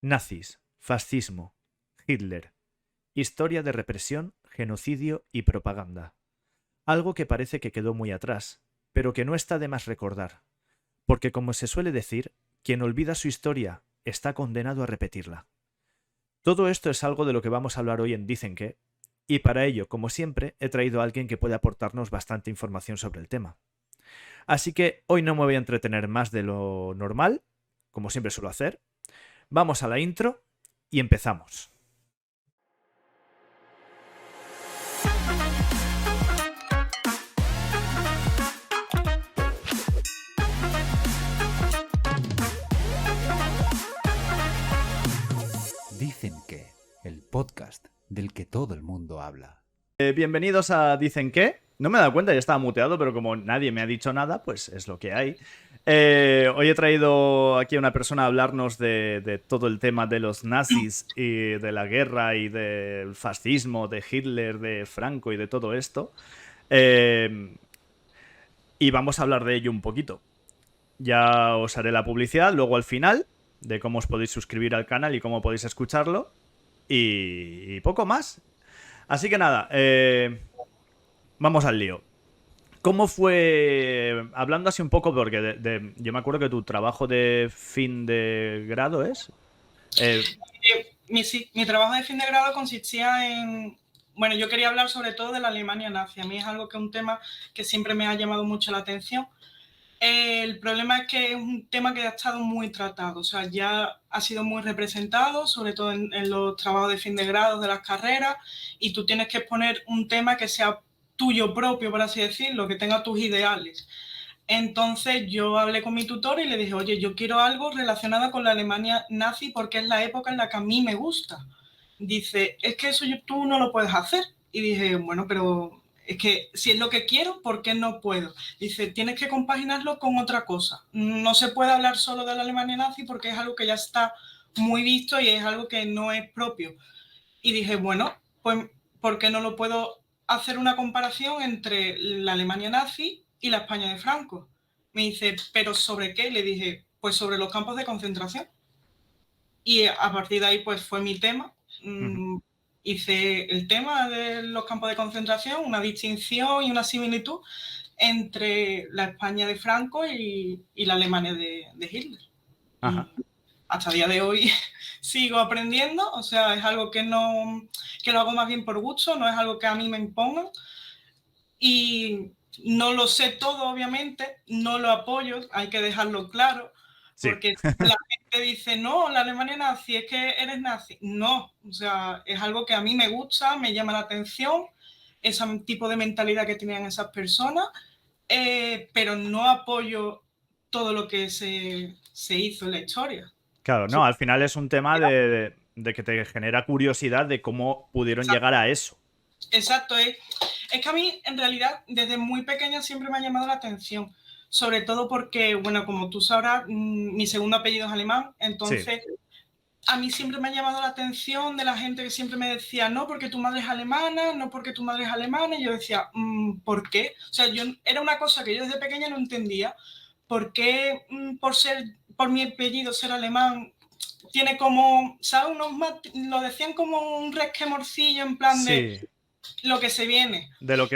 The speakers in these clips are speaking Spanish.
Nazis, fascismo, Hitler, historia de represión, genocidio y propaganda. Algo que parece que quedó muy atrás, pero que no está de más recordar, porque como se suele decir, quien olvida su historia está condenado a repetirla. Todo esto es algo de lo que vamos a hablar hoy en Dicen que, y para ello, como siempre, he traído a alguien que puede aportarnos bastante información sobre el tema. Así que hoy no me voy a entretener más de lo normal, como siempre suelo hacer. Vamos a la intro y empezamos. Dicen que, el podcast del que todo el mundo habla. Bienvenidos a Dicen que. No me he dado cuenta, ya estaba muteado, pero como nadie me ha dicho nada, pues es lo que hay. Hoy he traído aquí a una persona a hablarnos de todo el tema de los nazis y de la guerra y del fascismo, de Hitler, de Franco y de todo esto. Eh, y vamos a hablar de ello un poquito. Ya os haré la publicidad luego al final de cómo os podéis suscribir al canal y cómo podéis escucharlo. Y poco más. Así que nada, vamos al lío. ¿Cómo fue, hablando así un poco, porque yo me acuerdo que tu trabajo de fin de grado es... Mi trabajo de fin de grado consistía en... Bueno, yo quería hablar sobre todo de la Alemania nazi. A mí es algo que es un tema que siempre me ha llamado mucho la atención. El problema es que es un tema que ha estado muy tratado, o sea, ya ha sido muy representado, sobre todo en los trabajos de fin de grado de las carreras, y tú tienes que exponer un tema que sea tuyo propio, por así decirlo, que tenga tus ideales. Entonces yo hablé con mi tutor y le dije, oye, yo quiero algo relacionado con la Alemania nazi porque es la época en la que a mí me gusta. Dice, es que eso tú no lo puedes hacer. Y dije, bueno, pero es que si es lo que quiero, ¿por qué no puedo? Dice, tienes que compaginarlo con otra cosa. No se puede hablar solo de la Alemania nazi porque es algo que ya está muy visto y es algo que no es propio. Y dije, bueno, pues ¿por qué no lo puedo hacer una comparación entre la Alemania nazi y la España de Franco? Me dice, ¿pero sobre qué? Le dije, pues sobre los campos de concentración. Y a partir de ahí, pues fue mi tema. Hice el tema de los campos de concentración, una distinción y una similitud entre la España de Franco y la Alemania de Hitler. Ajá. Y hasta el día de hoy sigo aprendiendo, o sea, es algo que lo hago más bien por gusto, no es algo que a mí me impongan. Y no lo sé todo, obviamente, no lo apoyo, hay que dejarlo claro, Sí. porque la gente dice, no, la Alemania nazi, es que eres nazi. No, o sea, es algo que a mí me gusta, me llama la atención, ese tipo de mentalidad que tenían esas personas, pero no apoyo todo lo que se hizo en la historia. Claro, no, al final es un tema de que te genera curiosidad de cómo pudieron llegar a eso. Exacto, es que a mí en realidad desde muy pequeña siempre me ha llamado la atención, sobre todo porque, bueno, como tú sabrás, mi segundo apellido es alemán, Sí. entonces a mí siempre me ha llamado la atención de la gente que siempre me decía, no porque tu madre es alemana, no porque tu madre es alemana, y yo decía, ¿por qué? O sea, era una cosa que yo desde pequeña no entendía, ¿por qué por mi apellido ser alemán tiene como, ¿sabes? Lo decían como un resquemorcillo en plan de Sí. lo que se viene. De lo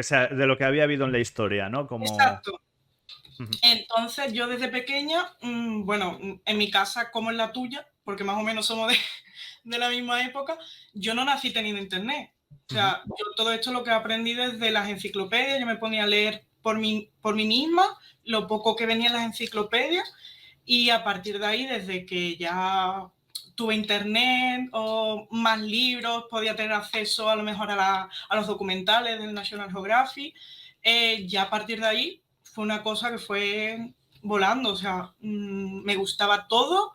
que había habido en la historia, ¿no? Como... Exacto. Entonces yo desde pequeña, bueno, en mi casa como en la tuya, porque más o menos somos de la misma época, yo no nací teniendo internet. O sea, yo todo esto lo que aprendí desde las enciclopedias, yo me ponía a leer por mí misma, lo poco que venía en las enciclopedias, y a partir de ahí, desde que ya tuve internet o más libros, podía tener acceso a lo mejor a los documentales del National Geographic, ya a partir de ahí fue una cosa que fue volando, o sea, me gustaba todo.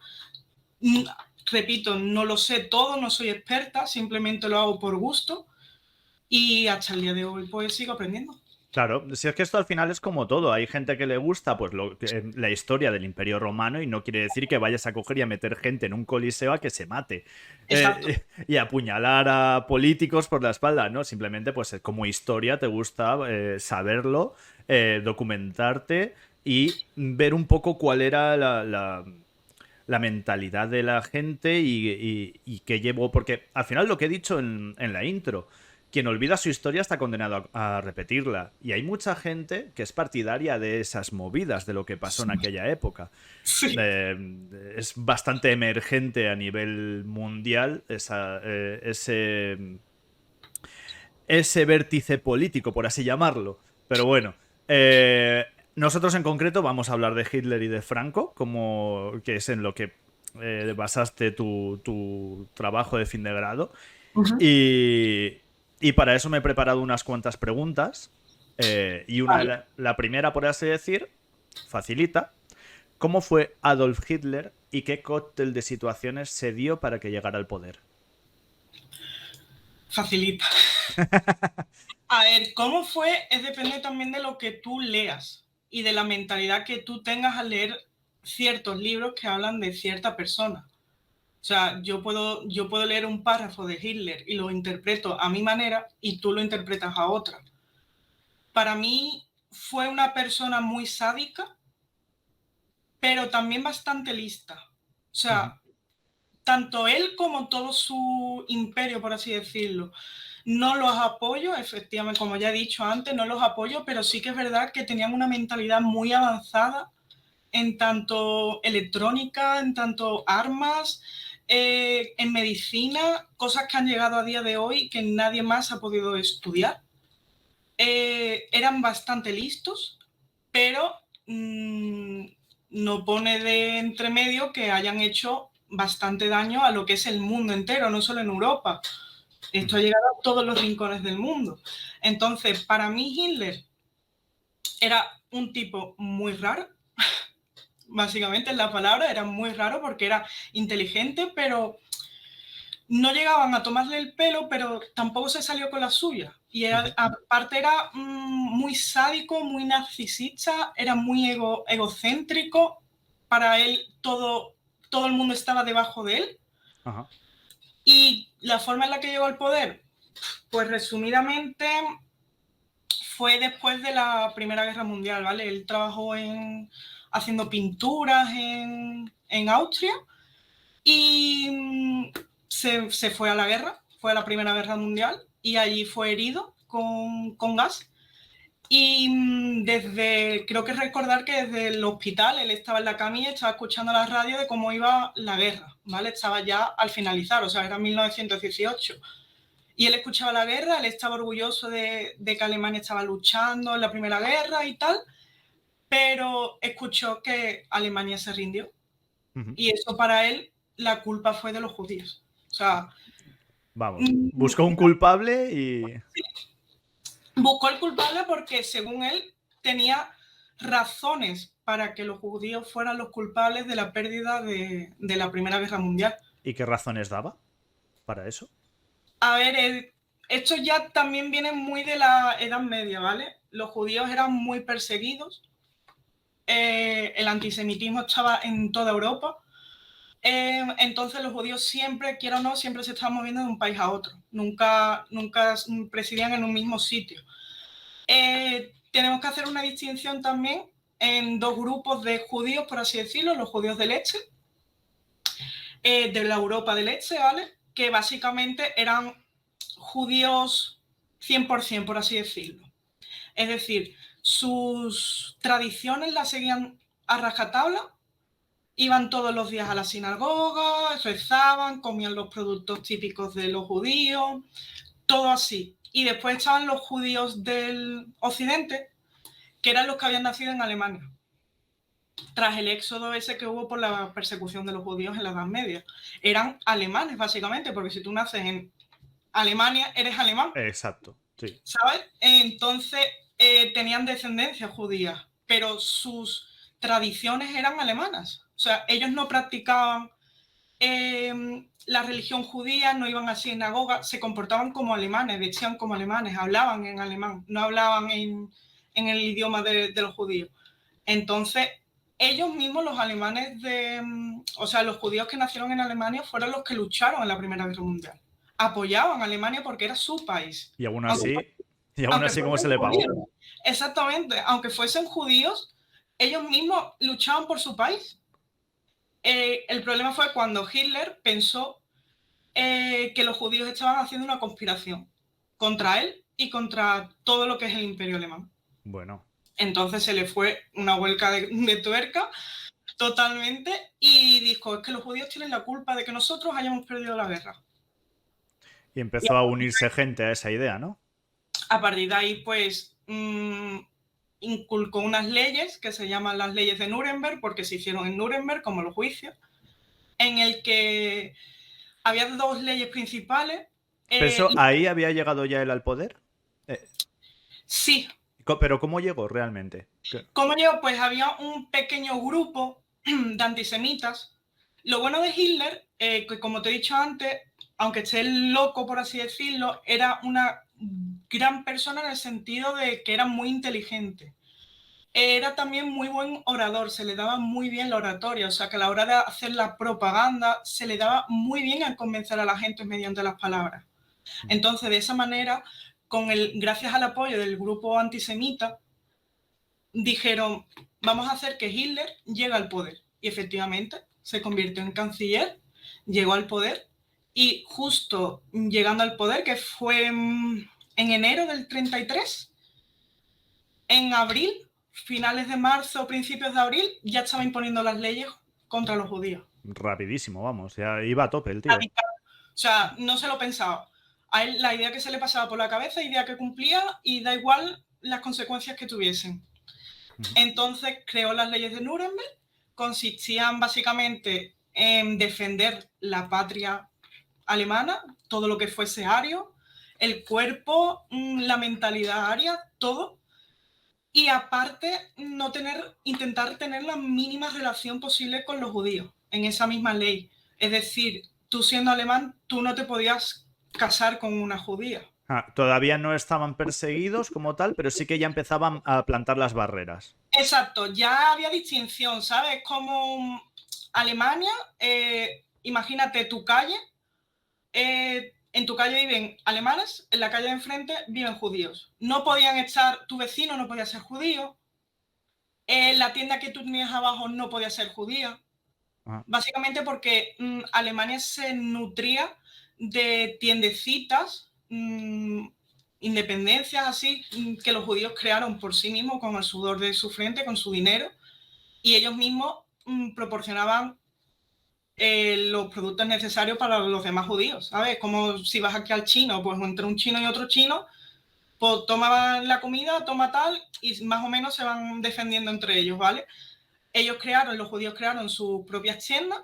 Repito, no lo sé todo, no soy experta, simplemente lo hago por gusto y hasta el día de hoy pues sigo aprendiendo. Claro, si es que esto al final es como todo. Hay gente que le gusta pues la historia del Imperio Romano y no quiere decir que vayas a coger y a meter gente en un coliseo a que se mate Exacto. y apuñalar a políticos por la espalda, ¿no? Simplemente pues como historia te gusta saberlo, documentarte y ver un poco cuál era la mentalidad de la gente y qué llevó. Porque al final lo que he dicho en la intro, quien olvida su historia está condenado a repetirla. Y hay mucha gente que es partidaria de esas movidas, de lo que pasó en aquella época. Sí. Es bastante emergente a nivel mundial ese vértice político, por así llamarlo. Pero bueno, nosotros en concreto vamos a hablar de Hitler y de Franco, que es en lo que basaste tu trabajo de fin de grado. Ujú. Y para eso me he preparado unas cuantas preguntas. Y Vale. la primera, por así decir, facilita. ¿Cómo fue Adolf Hitler y qué cóctel de situaciones se dio para que llegara al poder? Facilita. A ver, ¿cómo fue? Depende también de lo que tú leas y de la mentalidad que tú tengas al leer ciertos libros que hablan de cierta persona. O sea, yo puedo leer un párrafo de Hitler y lo interpreto a mi manera y tú lo interpretas a otra. Para mí fue una persona muy sádica, pero también bastante lista. O Ujú. sea, tanto él como todo su imperio, por así decirlo, no los apoyo, efectivamente, como ya he dicho antes, no los apoyo, pero sí que es verdad que tenían una mentalidad muy avanzada en tanto electrónica, en tanto armas, en medicina, cosas que han llegado a día de hoy que nadie más ha podido estudiar. Eran bastante listos, pero no pone de entremedio que hayan hecho bastante daño a lo que es el mundo entero, no solo en Europa. Esto ha llegado a todos los rincones del mundo. Entonces, para mí Hitler era un tipo muy raro, básicamente es la palabra, era muy raro porque era inteligente, pero no llegaban a tomarle el pelo, pero tampoco se salió con la suya. Y aparte era muy sádico, muy narcisista, era muy egocéntrico. Para él todo el mundo estaba debajo de él. Ajá. Y la forma en la que llegó al poder, pues resumidamente, fue después de la Primera Guerra Mundial, ¿vale? Él trabajó haciendo pinturas en Austria y se fue a la guerra, fue a la Primera Guerra Mundial y allí fue herido con gas. Y creo que recordar que desde el hospital él estaba en la camilla y estaba escuchando la radio de cómo iba la guerra, ¿vale? Estaba ya al finalizar, o sea, era 1918. Y él escuchaba la guerra, él estaba orgulloso de que Alemania estaba luchando en la Primera Guerra y tal, pero escuchó que Alemania se rindió. Ujú. Y eso para él, la culpa fue de los judíos. O sea, Vamos, buscó un culpable y... buscó el culpable porque, según él, tenía razones para que los judíos fueran los culpables de la pérdida de la Primera Guerra Mundial. ¿Y qué razones daba para eso? A ver, esto ya también viene muy de la Edad Media, ¿vale? Los judíos eran muy perseguidos, el antisemitismo estaba en toda Europa, entonces los judíos siempre, quiera o no, siempre se estaban moviendo de un país a otro, nunca residían en un mismo sitio. Tenemos que hacer una distinción también en dos grupos de judíos, por así decirlo, los judíos del este, de la Europa del este, ¿vale? Que básicamente eran judíos 100%, por así decirlo. Es decir, sus tradiciones las seguían a rajatabla, iban todos los días a la sinagoga, rezaban, comían los productos típicos de los judíos, todo así. Y después estaban los judíos del occidente, que eran los que habían nacido en Alemania, tras el éxodo ese que hubo por la persecución de los judíos en la Edad Media. Eran alemanes, básicamente, porque si tú naces en Alemania, eres alemán. Exacto, sí. ¿Sabes? Entonces tenían descendencia judía, pero sus tradiciones eran alemanas. O sea, ellos no practicaban la religión judía, no iban a sinagoga, se comportaban como alemanes, vestían como alemanes, hablaban en alemán, no hablaban en el idioma de los judíos. Entonces, ellos mismos, los alemanes o sea, los judíos que nacieron en Alemania fueron los que lucharon en la Primera Guerra Mundial. Apoyaban a Alemania porque era su país. Y aún Aunque, así, aunque ¿cómo se fuesen le pagó? judíos. Exactamente, aunque fuesen judíos, ellos mismos luchaban por su país. el problema fue cuando Hitler pensó que los judíos estaban haciendo una conspiración contra él y contra todo lo que es el imperio alemán. Bueno. Entonces se le fue una vuelta de tuerca totalmente y dijo, es que los judíos tienen la culpa de que nosotros hayamos perdido la guerra. Y empezó a unirse gente a esa idea, ¿no? A partir de ahí, pues, inculcó unas leyes que se llaman las leyes de Nuremberg, porque se hicieron en Nuremberg, como los juicios, en el que había dos leyes principales. ¿Pero ahí había llegado ya él al poder? Sí. ¿Pero cómo llegó realmente? ¿Cómo llegó? Pues había un pequeño grupo de antisemitas. Lo bueno de Hitler, que como te he dicho antes, aunque esté loco, por así decirlo, era una gran persona en el sentido de que era muy inteligente. Era también muy buen orador, se le daba muy bien la oratoria, o sea que a la hora de hacer la propaganda se le daba muy bien a convencer a la gente mediante las palabras. Entonces, de esa manera, gracias al apoyo del grupo antisemita, dijeron, vamos a hacer que Hitler llegue al poder. Y efectivamente, se convirtió en canciller, llegó al poder, y justo llegando al poder, que fue en enero del 33, en abril, finales de marzo, principios de abril, ya estaba imponiendo las leyes contra los judíos. Rapidísimo, vamos, ya iba a tope el tío. Radical. O sea, no se lo pensaba. A él la idea que se le pasaba por la cabeza, idea que cumplía, y da igual las consecuencias que tuviesen. Entonces creó las leyes de Nuremberg, consistían básicamente en defender la patria alemana, todo lo que fuese ario, el cuerpo, la mentalidad aria, todo. Y aparte, intentar tener la mínima relación posible con los judíos, en esa misma ley. Es decir, tú siendo alemán, tú no te podías casar con una judía. Todavía no estaban perseguidos como tal, pero sí que ya empezaban a plantar las barreras. Exacto, ya había distinción, ¿sabes? Como Alemania, imagínate tu calle, en tu calle viven alemanes, en la calle de enfrente viven judíos. No podían estar, tu vecino no podía ser judío, la tienda que tú tenías abajo no podía ser judía. Básicamente porque Alemania se nutría de tiendecitas, independencias así, que los judíos crearon por sí mismos con el sudor de su frente, con su dinero, y ellos mismos proporcionaban los productos necesarios para los demás judíos, ¿sabes? Como si vas aquí al chino, pues entre un chino y otro chino, pues tomaban la comida, toma tal, y más o menos se van defendiendo entre ellos, ¿vale? Los judíos crearon sus propias tiendas,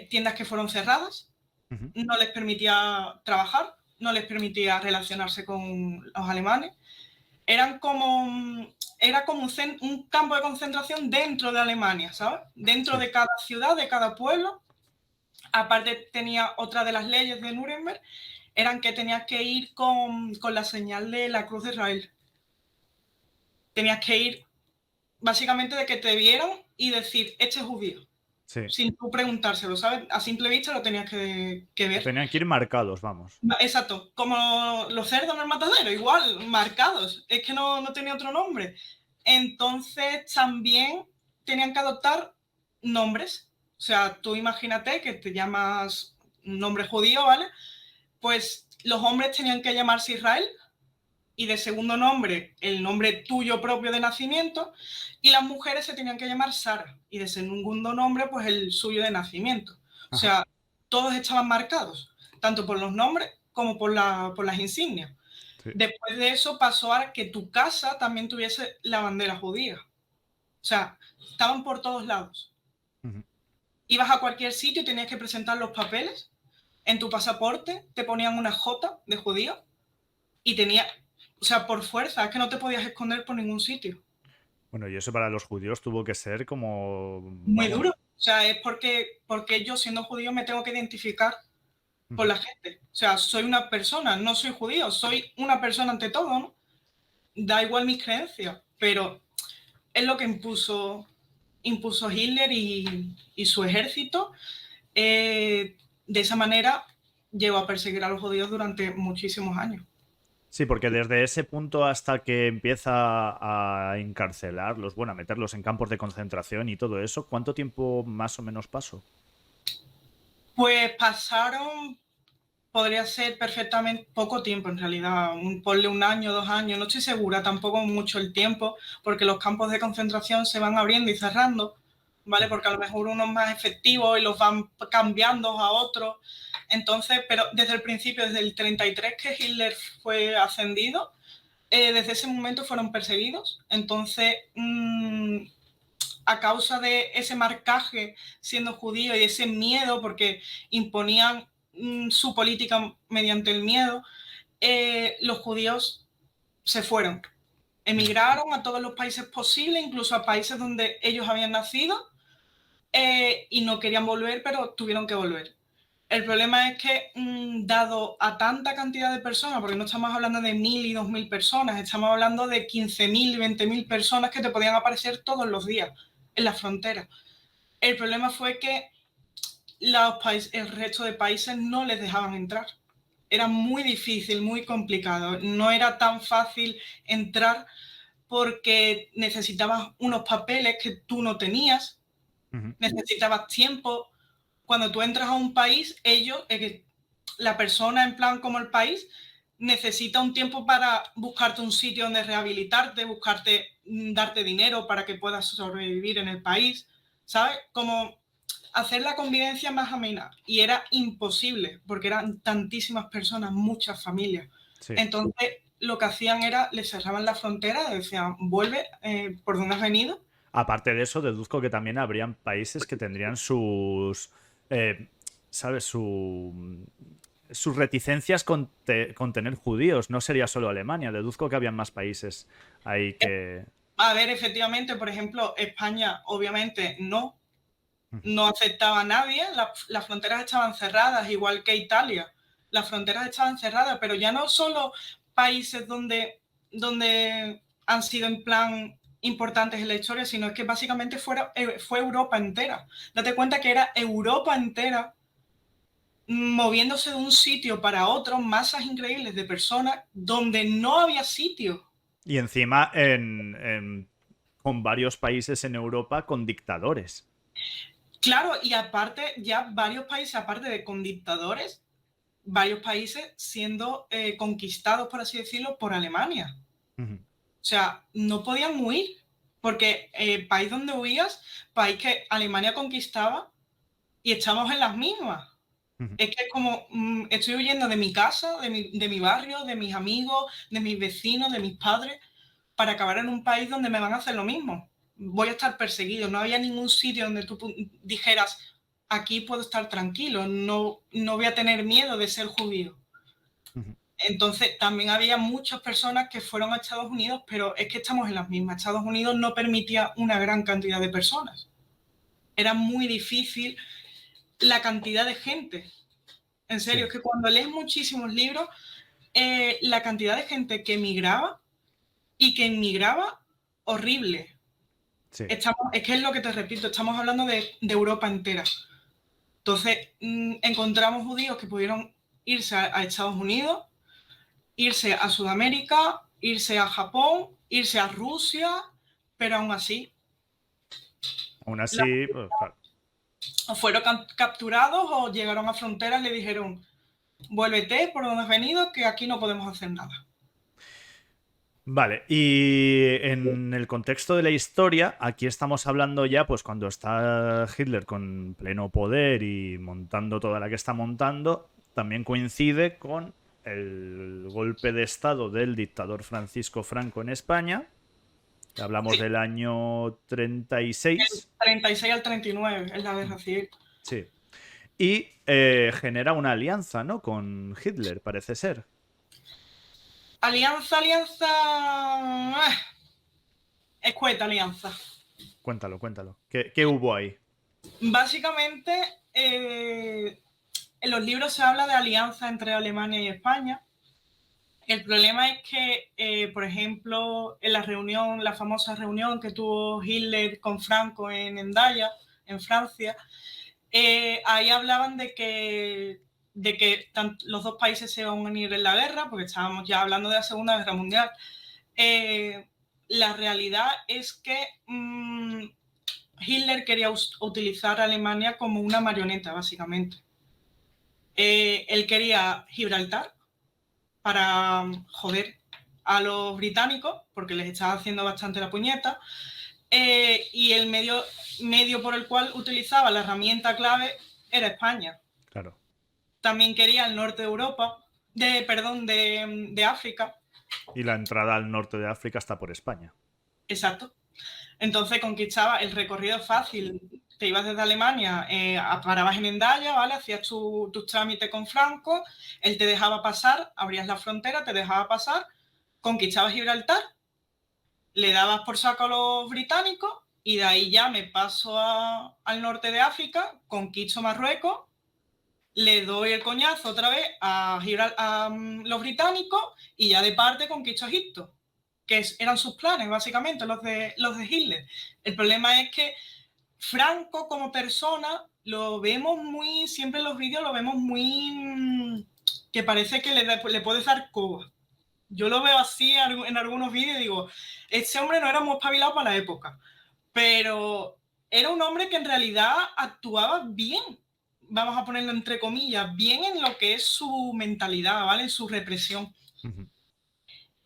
tiendas que fueron cerradas, no les permitía trabajar, no les permitía relacionarse con los alemanes. Era como un campo de concentración dentro de Alemania, ¿sabes? Dentro de cada ciudad, de cada pueblo. Aparte tenía otra de las leyes de Nuremberg, eran que tenías que ir con la señal de la cruz de Israel. Tenías que ir básicamente de que te vieran y decir, este es judío. Sí. Sin tú preguntárselo, ¿sabes? A simple vista lo tenías que ver. Tenían que ir marcados, vamos. Exacto, como los cerdos en el matadero, igual, marcados. Es que no tenía otro nombre. Entonces también tenían que adoptar nombres. O sea, tú imagínate que te llamas un nombre judío, ¿vale? Pues los hombres tenían que llamarse Israel, y de segundo nombre, el nombre tuyo propio de nacimiento, y las mujeres se tenían que llamar Sara, y de segundo nombre, pues el suyo de nacimiento. O sea, todos estaban marcados, tanto por los nombres como por las insignias. Sí. Después de eso pasó a que tu casa también tuviese la bandera judía. O sea, estaban por todos lados. Ibas a cualquier sitio y tenías que presentar los papeles. En tu pasaporte te ponían una J de judío y o sea, por fuerza, es que no te podías esconder por ningún sitio. Bueno, y eso para los judíos tuvo que ser como... Muy duro. O sea, es porque yo, siendo judío, me tengo que identificar con la gente. O sea, soy una persona, no soy judío, soy una persona ante todo, ¿no? Da igual mis creencias, pero es lo que impuso Hitler y su ejército. De esa manera llegó a perseguir a los judíos durante muchísimos años. Sí, porque desde ese punto hasta que empieza a encarcelarlos, bueno, a meterlos en campos de concentración y todo eso, ¿cuánto tiempo más o menos pasó? Pues pasaron, podría ser perfectamente poco tiempo en realidad, ponle 1 año, 2 años, no estoy segura tampoco mucho el tiempo, porque los campos de concentración se van abriendo y cerrando, ¿vale? Porque a lo mejor uno es más efectivo y los van cambiando a otros. Entonces, pero desde el principio, desde el 33 que Hitler fue ascendido, desde ese momento fueron perseguidos. Entonces, a causa de ese marcaje siendo judío y ese miedo, porque imponían su política mediante el miedo, los judíos se fueron. Emigraron a todos los países posibles, incluso a países donde ellos habían nacido, y no querían volver, pero tuvieron que volver. El problema es que, dado a tanta cantidad de personas, porque no estamos hablando de 1.000 y 2.000 personas, estamos hablando de 15.000 y 20.000 personas que te podían aparecer todos los días en la frontera. El problema fue que el resto de países no les dejaban entrar. Era muy difícil, muy complicado. No era tan fácil entrar porque necesitabas unos papeles que tú no tenías, necesitabas tiempo. Cuando tú entras a un país, la persona en plan como el país, necesita un tiempo para buscarte un sitio donde rehabilitarte, darte dinero para que puedas sobrevivir en el país, ¿sabes? Como hacer la convivencia más amena. Y era imposible, porque eran tantísimas personas, muchas familias. Sí. Entonces, lo que hacían era, les cerraban la frontera, decían, vuelve, por donde has venido. Aparte de eso, deduzco que también habrían países que tendrían sus, eh, ¿sabes? Sus reticencias con tener judíos. No sería solo Alemania. Deduzco que habían más países ahí que... A ver, efectivamente, por ejemplo, España obviamente no aceptaba a nadie, las fronteras estaban cerradas, igual que Italia. Las fronteras estaban cerradas, pero ya no solo países donde han sido en plan importantes en la historia, sino es que básicamente fue Europa entera. Date cuenta que era Europa entera moviéndose de un sitio para otro, masas increíbles de personas donde no había sitio. Y encima con varios países en Europa con dictadores. Claro, y aparte, ya varios países, aparte de con dictadores, varios países siendo conquistados, por así decirlo, por Alemania. Ujú. O sea, no podían huir, porque país donde huías, país que Alemania conquistaba y estamos en las mismas. Ujú. Es que es como, estoy huyendo de mi casa, de mi barrio, de mis amigos, de mis vecinos, de mis padres, para acabar en un país donde me van a hacer lo mismo. Voy a estar perseguido. No había ningún sitio donde tú dijeras, aquí puedo estar tranquilo, no voy a tener miedo de ser judío. Ujú. Entonces, también había muchas personas que fueron a Estados Unidos, pero es que estamos en las mismas. Estados Unidos no permitía una gran cantidad de personas. Era muy difícil la cantidad de gente. En serio, Sí, es que cuando lees muchísimos libros, la cantidad de gente que emigraba y que emigraba horrible. sí. Es que es lo que te repito, estamos hablando de Europa entera. Entonces, encontramos judíos que pudieron irse a Estados Unidos, irse a Sudamérica, irse a Japón, irse a Rusia, pero aún así Aún así, pues claro. o fueron capturados o llegaron a fronteras y le dijeron, vuélvete por donde has venido, que aquí no podemos hacer nada. Vale, y en el contexto de la historia, aquí estamos hablando ya, pues cuando está Hitler con pleno poder y montando toda la que está montando, también coincide con el golpe de estado del dictador Francisco Franco en España. Hablamos Sí, del año el 36. 36 al 39 es la guerra civil. Sí. Y genera una alianza, ¿no? Con Hitler, parece ser. Alianza, escueta alianza. Cuéntalo, cuéntalo. ¿Qué hubo ahí? Básicamente, en los libros se habla de alianza entre Alemania y España. El problema es que, por ejemplo, en la famosa reunión que tuvo Hitler con Franco en Hendaya, en Francia, ahí hablaban de que de que los dos países se van a unir en la guerra, porque estábamos ya hablando de la Segunda Guerra Mundial. La realidad es que Hitler quería utilizar a Alemania como una marioneta, básicamente. Él quería Gibraltar para joder a los británicos, porque les estaba haciendo bastante la puñeta, y el medio por el cual utilizaba la herramienta clave era España. Claro. También quería el norte de Europa, de África. Y la entrada al norte de África está por España. Exacto. Entonces conquistaba el recorrido fácil. Te ibas desde Alemania, parabas en Hendaya, ¿vale? Hacías tus trámites con Franco, él te dejaba pasar, abrías la frontera, te dejaba pasar, conquistabas Gibraltar, le dabas por saco a los británicos y de ahí ya me paso al norte de África, conquisto Marruecos, le doy el coñazo otra vez a los británicos y ya de parte conquisto Egipto, que eran sus planes básicamente, los de Hitler. El problema es que Franco como persona lo vemos muy, siempre en los vídeos lo vemos muy, que parece que le puedes dar coba. Yo lo veo así en algunos vídeos y digo, este hombre no era muy espabilado para la época, pero era un hombre que en realidad actuaba bien, vamos a ponerlo entre comillas, bien en lo que es su mentalidad, ¿vale? En su represión. Uh-huh.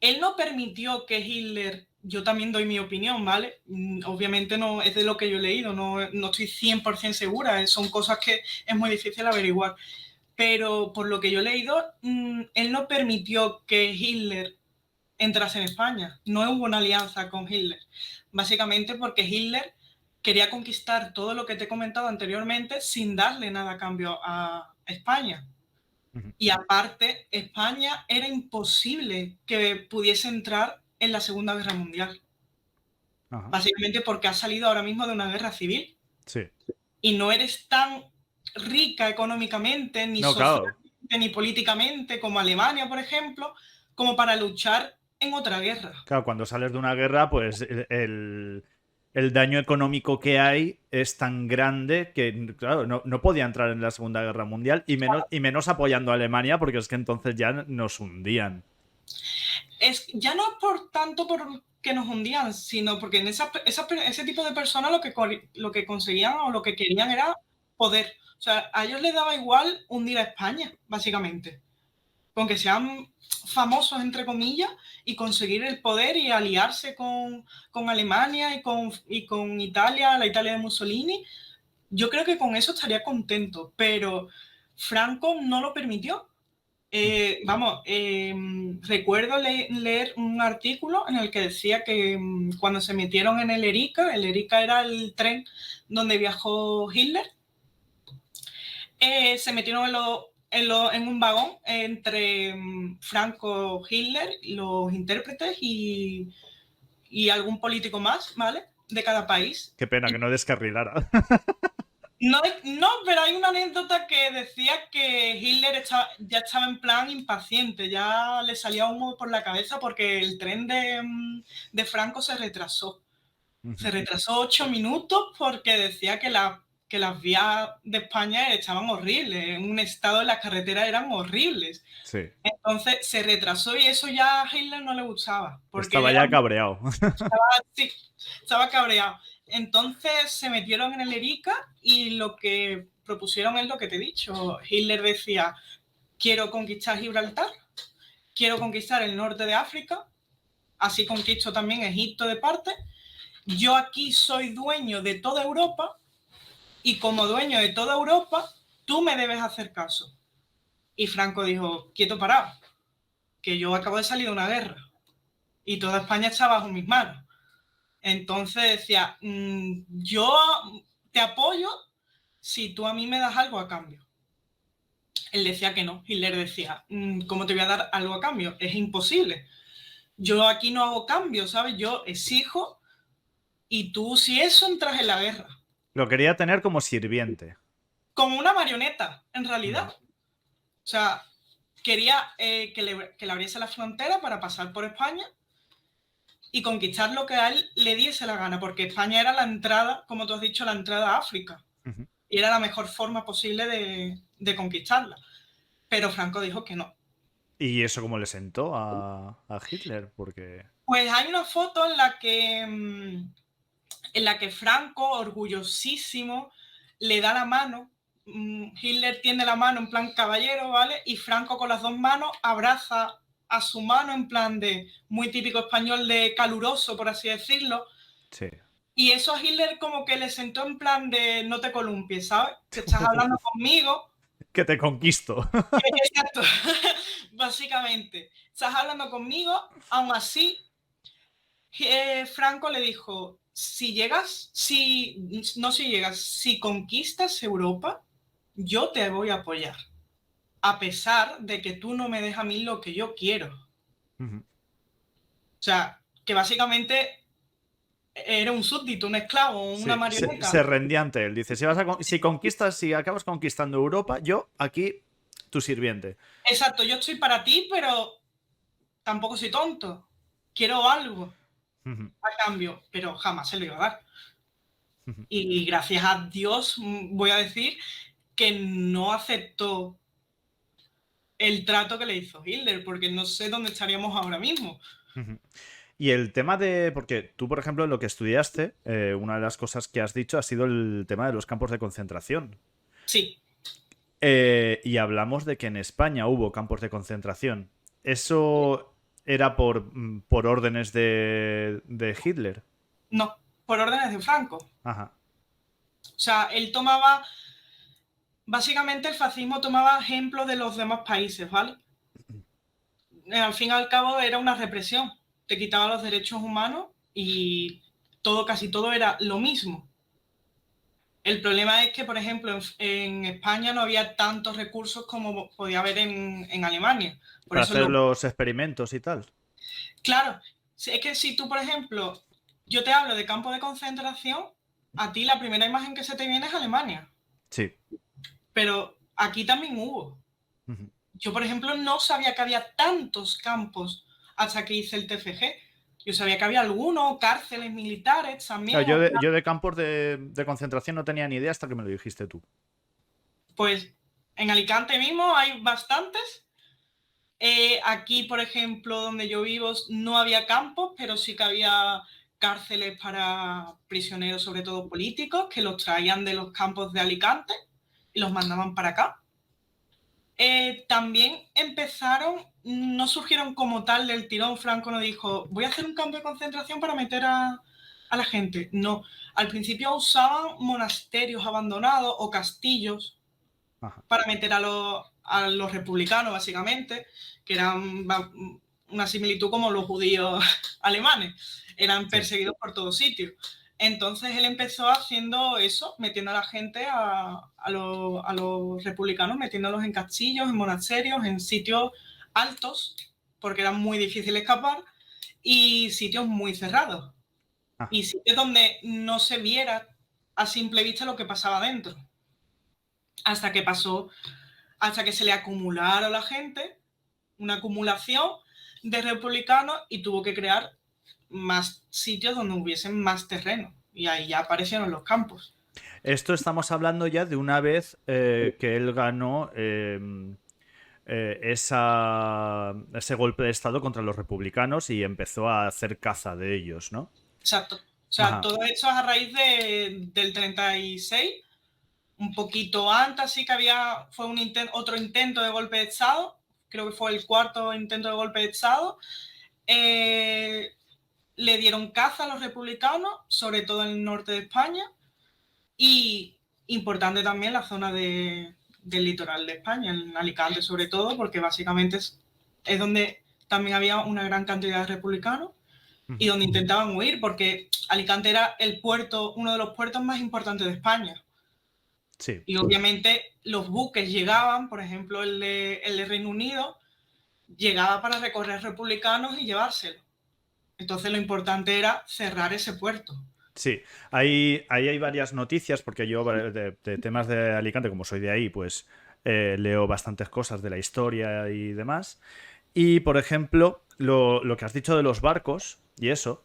Él no permitió que Hitler, yo también doy mi opinión, ¿vale? Obviamente no es de lo que yo he leído, no estoy 100% segura, son cosas que es muy difícil averiguar. Pero por lo que yo he leído, él no permitió que Hitler entrase en España. No hubo una alianza con Hitler. Básicamente porque Hitler quería conquistar todo lo que te he comentado anteriormente sin darle nada a cambio a España. Uh-huh. Y aparte, España era imposible que pudiese entrar en la Segunda Guerra Mundial. Uh-huh. Básicamente porque ha salido ahora mismo de una guerra civil. Sí. Y no eres tan rica económicamente, ni socialmente, claro, ni políticamente, como Alemania, por ejemplo, como para luchar en otra guerra. Claro, cuando sales de una guerra, pues el daño económico que hay es tan grande que, claro, no podía entrar en la Segunda Guerra Mundial y menos apoyando a Alemania, porque es que entonces ya nos hundían. Ya no es por tanto porque nos hundían, sino porque en ese tipo de personas lo que conseguían o lo que querían era poder. O sea, a ellos les daba igual hundir a España, básicamente. Con que sean famosos, entre comillas, y conseguir el poder y aliarse con Alemania y con Italia, la Italia de Mussolini. Yo creo que con eso estaría contento, pero Franco no lo permitió. Recuerdo leer un artículo en el que decía que cuando se metieron en el Erika era el tren donde viajó Hitler, se metieron en un vagón entre Franco, Hitler, los intérpretes y algún político más, ¿vale? De cada país. Qué pena que no descarrilara. No, pero hay una anécdota que decía que Hitler ya estaba en plan impaciente, ya le salía humo por la cabeza porque el tren de Franco se retrasó. Uh-huh. Se retrasó 8 minutos porque decía que las vías de España estaban horribles, en un estado de las carreteras eran horribles. Sí. Entonces se retrasó y eso ya a Hitler no le gustaba. Porque estaba ya cabreado. Estaba cabreado. Entonces se metieron en el Erika y lo que propusieron es lo que te he dicho. Hitler decía, quiero conquistar Gibraltar, quiero conquistar el norte de África, así conquisto también Egipto de parte. Yo aquí soy dueño de toda Europa y como dueño de toda Europa, tú me debes hacer caso. Y Franco dijo, quieto parado, que yo acabo de salir de una guerra y toda España está bajo mis manos. Entonces decía, yo te apoyo si tú a mí me das algo a cambio. Él decía que no. Hitler decía, ¿cómo te voy a dar algo a cambio? Es imposible. Yo aquí no hago cambios, ¿sabes? Yo exijo y tú si eso entras en la guerra. Lo quería tener como sirviente. Como una marioneta, en realidad. O sea, quería que le abriese la frontera para pasar por España y conquistar lo que a él le diese la gana, porque España era la entrada, como tú has dicho, la entrada a África. Uh-huh. Y era la mejor forma posible de conquistarla. pero Franco dijo que no. ¿Y eso cómo le sentó a Hitler? Porque... Pues hay una foto en la que Franco, orgullosísimo, le da la mano. Hitler tiene la mano en plan caballero, ¿vale? Y Franco con las dos manos abraza a su mano en plan de muy típico español de caluroso, por así decirlo. Sí. Y eso a Hitler como que le sentó en plan de no te columpies, ¿sabes? Que estás hablando conmigo. Que te conquisto. Exacto, básicamente. Estás hablando conmigo, aún así, Franco le dijo, si conquistas Europa, yo te voy a apoyar, a pesar de que tú no me des a mí lo que yo quiero. Ujú. O sea, que básicamente era un súbdito, un esclavo, Sí, una marioneta. se rendía ante él. Dice, si acabas conquistando Europa, yo aquí, tu sirviente. Exacto, yo estoy para ti, pero tampoco soy tonto. Quiero algo Ujú, a cambio, pero jamás se lo iba a dar. ujú. Y gracias a Dios, voy a decir que no aceptó el trato que le hizo Hitler, porque no sé dónde estaríamos ahora mismo. Ujú. Y el tema de, porque tú, por ejemplo, en lo que estudiaste, una de las cosas que has dicho ha sido el tema de los campos de concentración. Sí, Y hablamos de que en España hubo campos de concentración. ¿Eso era por órdenes de Hitler? no, por órdenes de Franco. Ajá. O sea, él tomaba, básicamente el fascismo tomaba ejemplos de los demás países, ¿vale? Al fin y al cabo era una represión, te quitaba los derechos humanos y todo, casi todo era lo mismo. El problema es que, por ejemplo, en España no había tantos recursos como podía haber en Alemania. Por Para eso, hacer los experimentos y tal. claro, es que si tú, por ejemplo, yo te hablo de campo de concentración, a ti la primera imagen que se te viene es Alemania, Sí. pero aquí también hubo. Ujú. Yo, por ejemplo, no sabía que había tantos campos hasta que hice el TFG. Yo sabía que había algunos, cárceles militares Claro, también. yo de campos de concentración no tenía ni idea hasta que me lo dijiste tú. Pues en Alicante mismo hay bastantes. Aquí, por ejemplo, donde yo vivo, no había campos, pero sí que había cárceles para prisioneros, sobre todo políticos, que los traían de los campos de Alicante y los mandaban para acá. También empezaron, no surgieron como tal del tirón. Franco no dijo, voy a hacer un campo de concentración para meter a la gente. No, al principio usaban monasterios abandonados o castillos Ajá. para meter a los republicanos, básicamente, que eran una similitud como los judíos alemanes, eran Sí. perseguidos por todos sitios. Entonces él empezó haciendo eso, metiendo a la gente, a los republicanos, metiéndolos en castillos, en monasterios, en sitios altos, porque era muy difícil escapar, y sitios muy cerrados. Ajá. Y sitios donde no se viera a simple vista lo que pasaba dentro. Hasta que pasó, hasta que se le acumularon a la gente, una acumulación de republicanos y tuvo que crear más sitios donde hubiesen más terreno. Y ahí ya aparecieron los campos. Esto estamos hablando ya de una vez que él ganó ese golpe de estado contra los republicanos y empezó a hacer caza de ellos, ¿no? Exacto. O sea, Ajá. todo esto es a raíz del 36, un poquito antes sí que fue otro intento de golpe de estado, creo que fue el cuarto intento de golpe de estado. Le dieron caza a los republicanos, sobre todo en el norte de España, y importante también la zona del litoral de España, en Alicante sobre todo, porque básicamente es donde también había una gran cantidad de republicanos y donde intentaban huir, porque Alicante era el puerto, uno de los puertos más importantes de España. Sí. Y obviamente los buques llegaban, por ejemplo el de Reino Unido, llegaba para recorrer republicanos y llevárselo. Entonces lo importante era cerrar ese puerto. Sí, ahí hay varias noticias, porque yo de temas de Alicante, como soy de ahí, pues leo bastantes cosas de la historia y demás. Y, por ejemplo, lo que has dicho de los barcos y eso,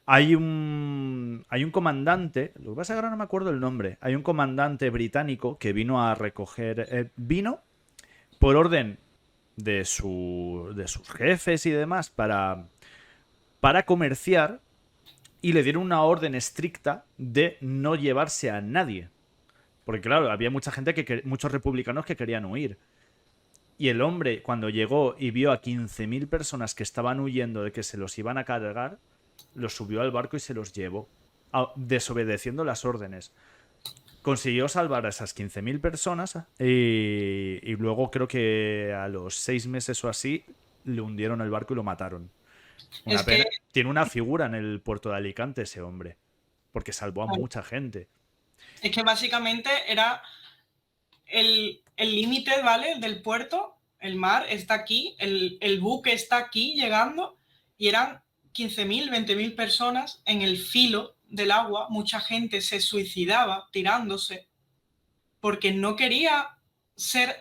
hay un comandante, lo que pasa es que ahora no me acuerdo el nombre, hay un comandante británico que vino a recoger vino por orden de sus jefes y demás para comerciar, y le dieron una orden estricta de no llevarse a nadie. Porque claro, había mucha gente, muchos republicanos que querían huir. Y el hombre, cuando llegó y vio a 15.000 personas que estaban huyendo de que se los iban a cargar, los subió al barco y se los llevó, desobedeciendo las órdenes. Consiguió salvar a esas 15.000 personas y luego creo que a los 6 meses o así le hundieron el barco y lo mataron. Una Es pena. que, Tiene una figura en el puerto de Alicante ese hombre, porque salvó a claro, mucha gente. es que básicamente era el límite, ¿vale? Del puerto, el mar está aquí, el buque está aquí llegando y eran 15.000, 20.000 personas en el filo del agua. Mucha gente se suicidaba tirándose porque no quería ser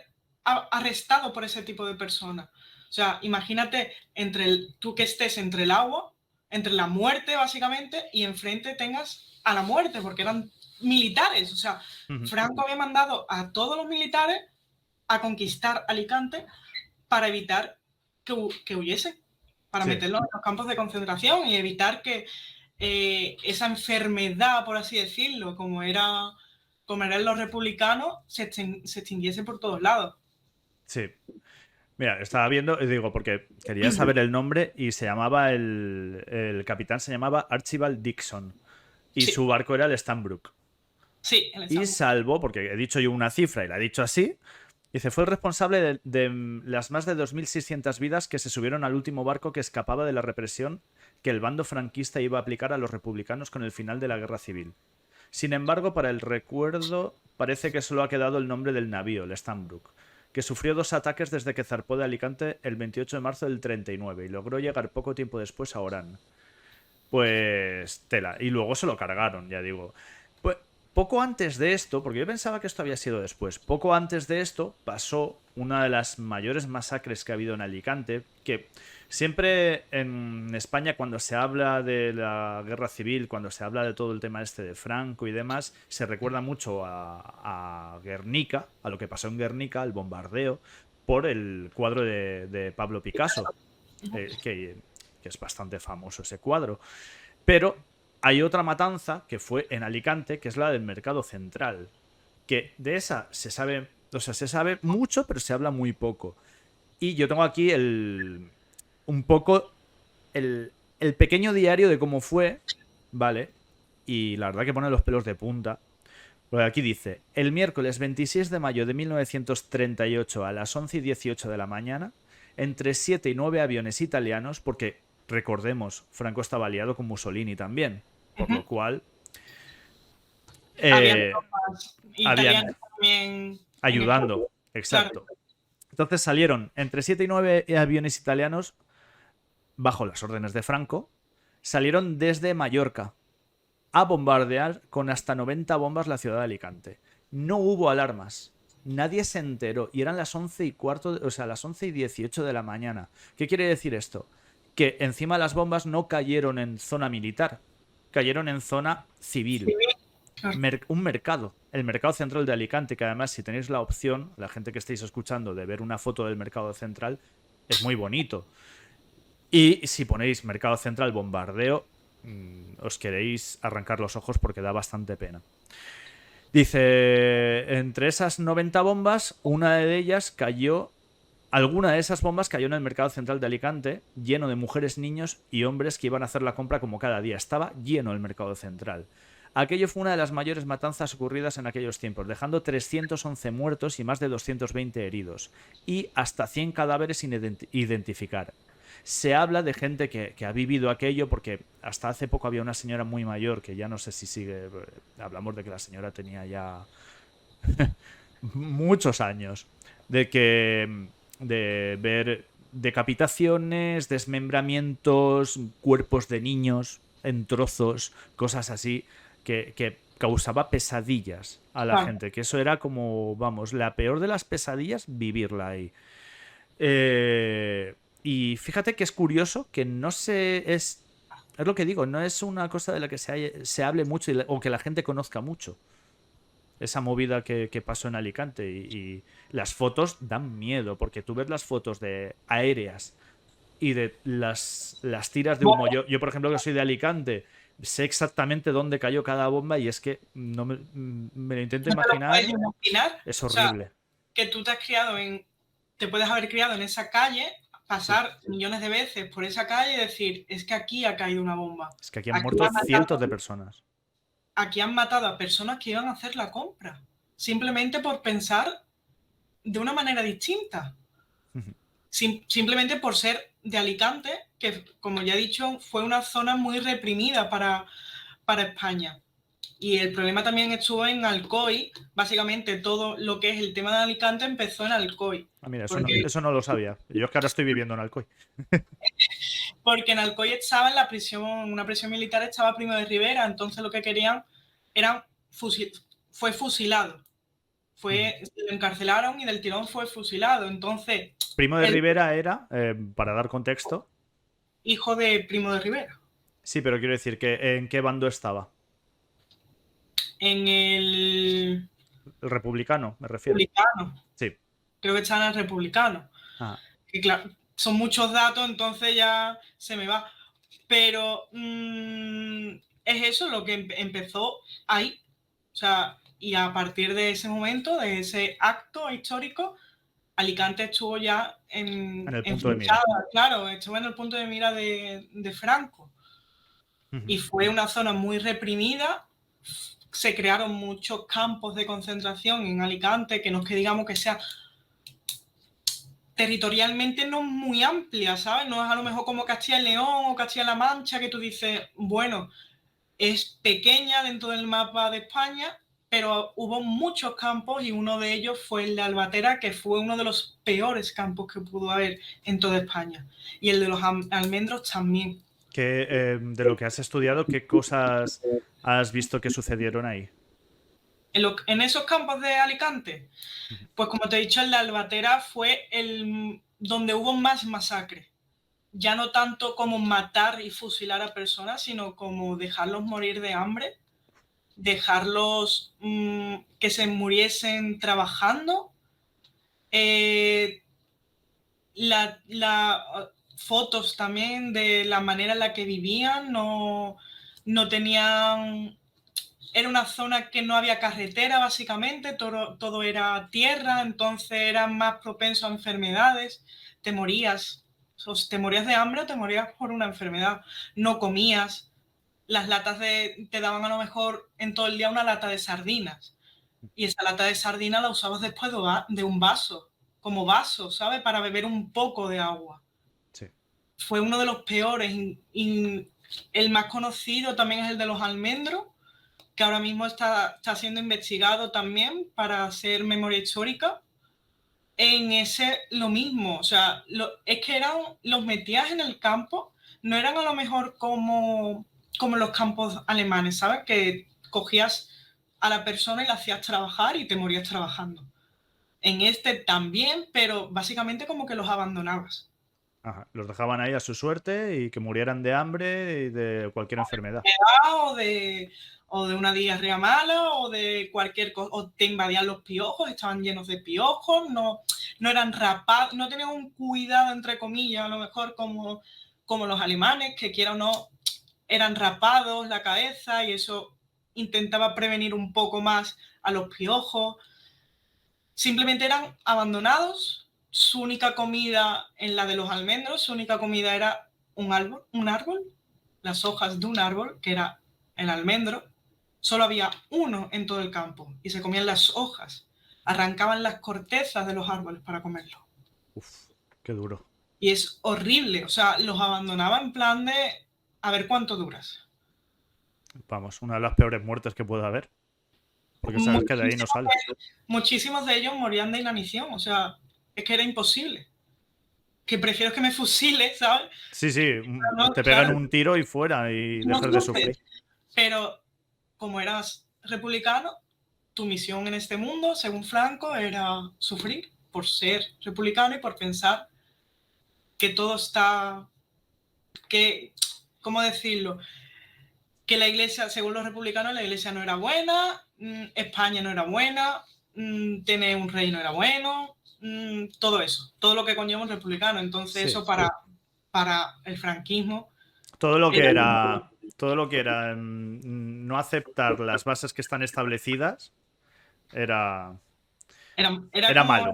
arrestado por ese tipo de personas. O sea, imagínate tú que estés entre el agua, entre la muerte básicamente, y enfrente tengas a la muerte, porque eran militares. O sea, Franco había mandado a todos los militares a conquistar Alicante para evitar que huyesen, para Sí. meterlos en los campos de concentración y evitar que esa enfermedad, por así decirlo, como eran los republicanos, se extinguiese por todos lados. Sí. Mira, estaba viendo, y digo, porque quería saber el nombre y se llamaba, el capitán se llamaba Archibald Dixon y Sí, su barco era el Stanbrook. sí, el Y Stanbrook. salvó, porque he dicho yo una cifra y la he dicho así, dice, fue el responsable de las más de 2.600 vidas que se subieron al último barco que escapaba de la represión que el bando franquista iba a aplicar a los republicanos con el final de la guerra civil. Sin embargo, para el recuerdo parece que solo ha quedado el nombre del navío, el Stanbrook, que sufrió 2 ataques desde que zarpó de Alicante el 28 de marzo del 39 y logró llegar poco tiempo después a Orán. Pues tela. Y luego se lo cargaron, ya digo. Pues poco antes de esto, porque yo pensaba que esto había sido después, poco antes de esto pasó una de las mayores masacres que ha habido en Alicante, que siempre en España cuando se habla de la guerra civil, cuando se habla de todo el tema este de Franco y demás, se recuerda mucho a Guernica, a lo que pasó en Guernica, al bombardeo, por el cuadro de Pablo Picasso, que es bastante famoso ese cuadro. Pero hay otra matanza que fue en Alicante, que es la del Mercado Central. Que de esa se sabe, o sea, se sabe mucho, pero se habla muy poco. Y yo tengo aquí un poco el pequeño diario de cómo fue, ¿vale? Y la verdad que pone los pelos de punta. Porque aquí dice, el miércoles 26 de mayo de 1938 a las 11:18 de la mañana, entre 7 y 9 aviones italianos, porque recordemos, Franco estaba aliado con Mussolini también, por lo cual Habían eh, tropas habían italianas también ayudando, claro. exacto. Entonces salieron entre 7 y 9 aviones italianos bajo las órdenes de Franco, salieron desde Mallorca a bombardear con hasta 90 bombas la ciudad de Alicante. No hubo alarmas. Nadie se enteró. Y eran las 11:15, o sea, las 11:18 de la mañana. ¿Qué quiere decir esto? Que encima las bombas no cayeron en zona militar. Cayeron en zona civil. Claro. Un mercado. El mercado central de Alicante, que además si tenéis la opción, la gente que estáis escuchando, de ver una foto del mercado central, es muy bonito. Y si ponéis mercado central bombardeo, os queréis arrancar los ojos porque da bastante pena. Dice, entre esas 90 bombas, alguna de esas bombas cayó en el mercado central de Alicante, lleno de mujeres, niños y hombres que iban a hacer la compra como cada día. Estaba lleno el mercado central. Aquello fue una de las mayores matanzas ocurridas en aquellos tiempos, dejando 311 muertos y más de 220 heridos, y hasta 100 cadáveres sin identificar. Se habla de gente que ha vivido aquello, porque hasta hace poco había una señora muy mayor, que ya no sé si sigue, hablamos de que la señora tenía ya muchos años, de ver decapitaciones, desmembramientos, cuerpos de niños en trozos, cosas así, que causaba pesadillas a la gente, que eso era como, vamos, la peor de las pesadillas, vivirla ahí. Y fíjate que es curioso que no se... Es lo que digo, no es una cosa de la que se hable mucho o que la gente conozca mucho. esa movida que pasó en Alicante. Y las fotos dan miedo, porque tú ves las fotos de aéreas y de las tiras de humo. Yo, por ejemplo, que soy de Alicante, sé exactamente dónde cayó cada bomba y es que no me lo intento No te lo imaginar. puedes imaginar. Es O sea, horrible. que tú te puedes haber criado en esa calle, pasar millones de veces por esa calle y decir, es que aquí ha caído una bomba. Es que aquí han muerto cientos de matado, personas. aquí han matado a personas que iban a hacer la compra, simplemente por pensar de una manera distinta. Simplemente por ser de Alicante, que como ya he dicho, fue una zona muy reprimida para España. Y el problema también estuvo en Alcoy. Básicamente todo lo que es el tema de Alicante empezó en Alcoy. Ah, mira, Porque, eso no lo sabía. Yo es que ahora estoy viviendo en Alcoy. porque en Alcoy estaba en la prisión, una prisión militar, estaba Primo de Rivera, entonces lo que querían era fue fusilado. Lo encarcelaron y del tirón fue fusilado. Entonces, Primo de el Rivera era, para dar contexto. hijo de Primo de Rivera. Sí, pero quiero decir que ¿en qué bando estaba? En el El republicano, me refiero. republicano. Sí. Creo que estaba en el republicano. Ah. Que claro, son muchos datos, entonces ya se me va. Pero es eso lo que empezó ahí. O sea, y a partir de ese momento, de ese acto histórico, Alicante estuvo ya En el punto de mira. Claro, estuvo en el punto de mira de Franco. Y fue una zona muy reprimida. Se crearon muchos campos de concentración en Alicante, que no es que digamos que sea territorialmente no muy amplia, ¿sabes? No es a lo mejor como Castilla y León o Castilla-La Mancha, que tú dices, bueno, es pequeña dentro del mapa de España, pero hubo muchos campos y uno de ellos fue el de Albatera, que fue uno de los peores campos que pudo haber en toda España. Y el de los almendros también. De lo que has estudiado, ¿qué cosas has visto que sucedieron ahí? En esos campos de Alicante, pues como te he dicho, el de Albatera fue donde hubo más masacres. Ya no tanto como matar y fusilar a personas, sino como dejarlos morir de hambre, dejarlos que se muriesen trabajando. Fotos también de la manera en la que vivían, no tenían... Era una zona que no había carretera, básicamente, todo era tierra, entonces eran más propensos a enfermedades, te morías de hambre o te morías por una enfermedad, no comías, las latas te daban a lo mejor en todo el día una lata de sardinas, y esa lata de sardinas la usabas después de un vaso, como vaso, ¿sabes? Para beber un poco de agua. Sí. Fue uno de los peores, y el más conocido también es el de los almendros, que ahora mismo está siendo investigado también para hacer memoria histórica. En ese lo mismo, o sea, es que los metías en el campo, no eran a lo mejor como los campos alemanes, ¿sabes? Que cogías a la persona y la hacías trabajar y te morías trabajando. En este también, pero básicamente como que los abandonabas. Ajá. Los dejaban ahí a su suerte y que murieran de hambre y de cualquier enfermedad. O de una diarrea mala, o de cualquier cosa, o te invadían los piojos, estaban llenos de piojos, no eran rapados, no tenían un cuidado, entre comillas, a lo mejor como los alemanes, que quiera o no, eran rapados la cabeza y eso intentaba prevenir un poco más a los piojos. Simplemente eran abandonados. Su única comida, en la de los almendros, su única comida era un árbol, las hojas de un árbol, que era el almendro. Solo había uno en todo el campo y se comían las hojas. Arrancaban las cortezas de los árboles para comerlo. Uf, qué duro. Y es horrible, o sea, los abandonaba en plan de a ver cuánto duras. Vamos, una de las peores muertes que puede haber. Porque sabes que de ahí no sales. Muchísimos de ellos morían de inanición, o sea, es que era imposible. Que prefiero que me fusile, ¿sabes? Sí, sí, No, te pegan claro, un tiro y fuera y no dejas de sufres. sufrir. Pero como eras republicano, tu misión en este mundo, según Franco, era sufrir por ser republicano y por pensar que todo está, ¿cómo decirlo? Que la iglesia, según los republicanos, la iglesia no era buena, España no era buena, tener un rey no era bueno, todo eso, todo lo que conlleva un republicano. Entonces Sí. eso para el franquismo Todo lo que era era, todo lo que era no aceptar las bases que están establecidas era, era era malo.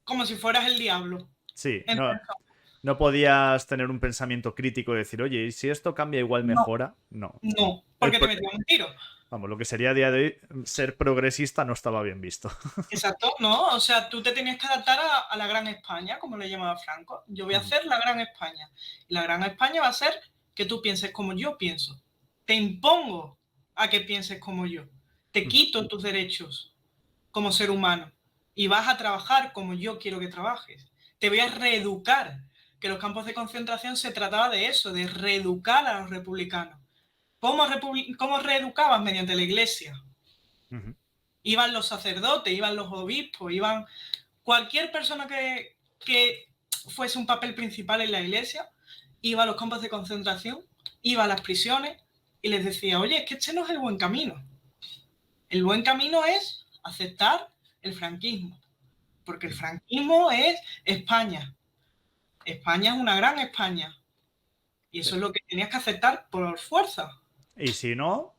como si fueras el diablo. Sí, En no, persona. no podías tener un pensamiento crítico y decir, oye, ¿y si esto cambia igual No, mejora? No. no, El porque te pro- metían un tiro. Vamos, lo que sería a día de hoy ser progresista no estaba bien visto. Exacto, ¿no? O sea, tú te tenías que adaptar a la Gran España, como le llamaba Franco. Yo voy a hacer la Gran España. Y la Gran España va a ser que tú pienses como yo pienso. Te impongo a que pienses como yo. Te quito tus derechos como ser humano. Y vas a trabajar como yo quiero que trabajes. Te voy a reeducar. Que los campos de concentración se trataba de eso, de reeducar a los republicanos. ¿Cómo reeducabas? Mediante la iglesia. Iban los sacerdotes, iban los obispos, iban cualquier persona que fuese un papel principal en la iglesia, iba a los campos de concentración, iba a las prisiones y les decía, oye, es que este no es el buen camino. El buen camino es aceptar el franquismo, porque el franquismo es España. España es una gran España. Y eso es lo que tenías que aceptar por fuerza. Y si no,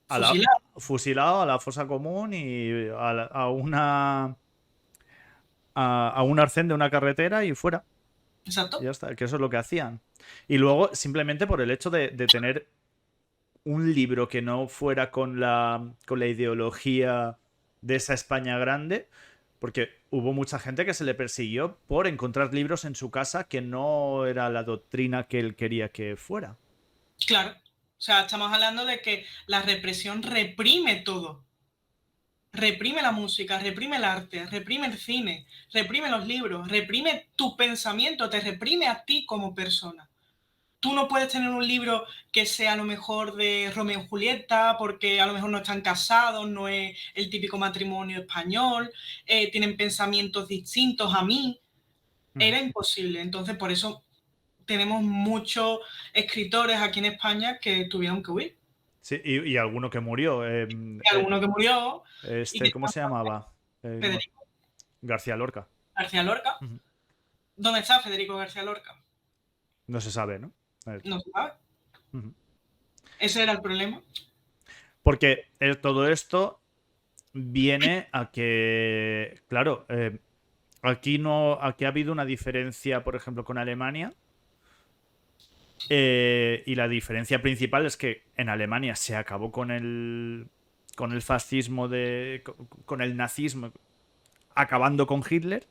Fusilar. fusilado a la fosa común y a una a un arcén de una carretera y fuera. Exacto. Ya está, que eso es lo que hacían. Y luego, simplemente por el hecho de tener un libro que no fuera con la ideología de esa España grande, porque hubo mucha gente que se le persiguió por encontrar libros en su casa que no era la doctrina que él quería que fuera. Claro. O sea, estamos hablando de que la represión reprime todo. Reprime la música, reprime el arte, reprime el cine, reprime los libros, reprime tu pensamiento, te reprime a ti como persona. Tú no puedes tener un libro que sea a lo mejor de Romeo y Julieta, porque a lo mejor no están casados, no es el típico matrimonio español, tienen pensamientos distintos a mí. Era imposible. Entonces, por eso tenemos muchos escritores aquí en España que tuvieron que huir. Sí, y alguno que murió. Alguno que murió y que ¿Cómo se llamaba? Federico García Lorca. García Lorca. ¿Dónde está Federico García Lorca? No se sabe, ¿no? No se sabe. Ese era el problema. Porque todo esto viene a que, claro, aquí ha habido una diferencia, por ejemplo, con Alemania. Y la diferencia principal es que en Alemania se acabó con el fascismo, con el nazismo, acabando con Hitler.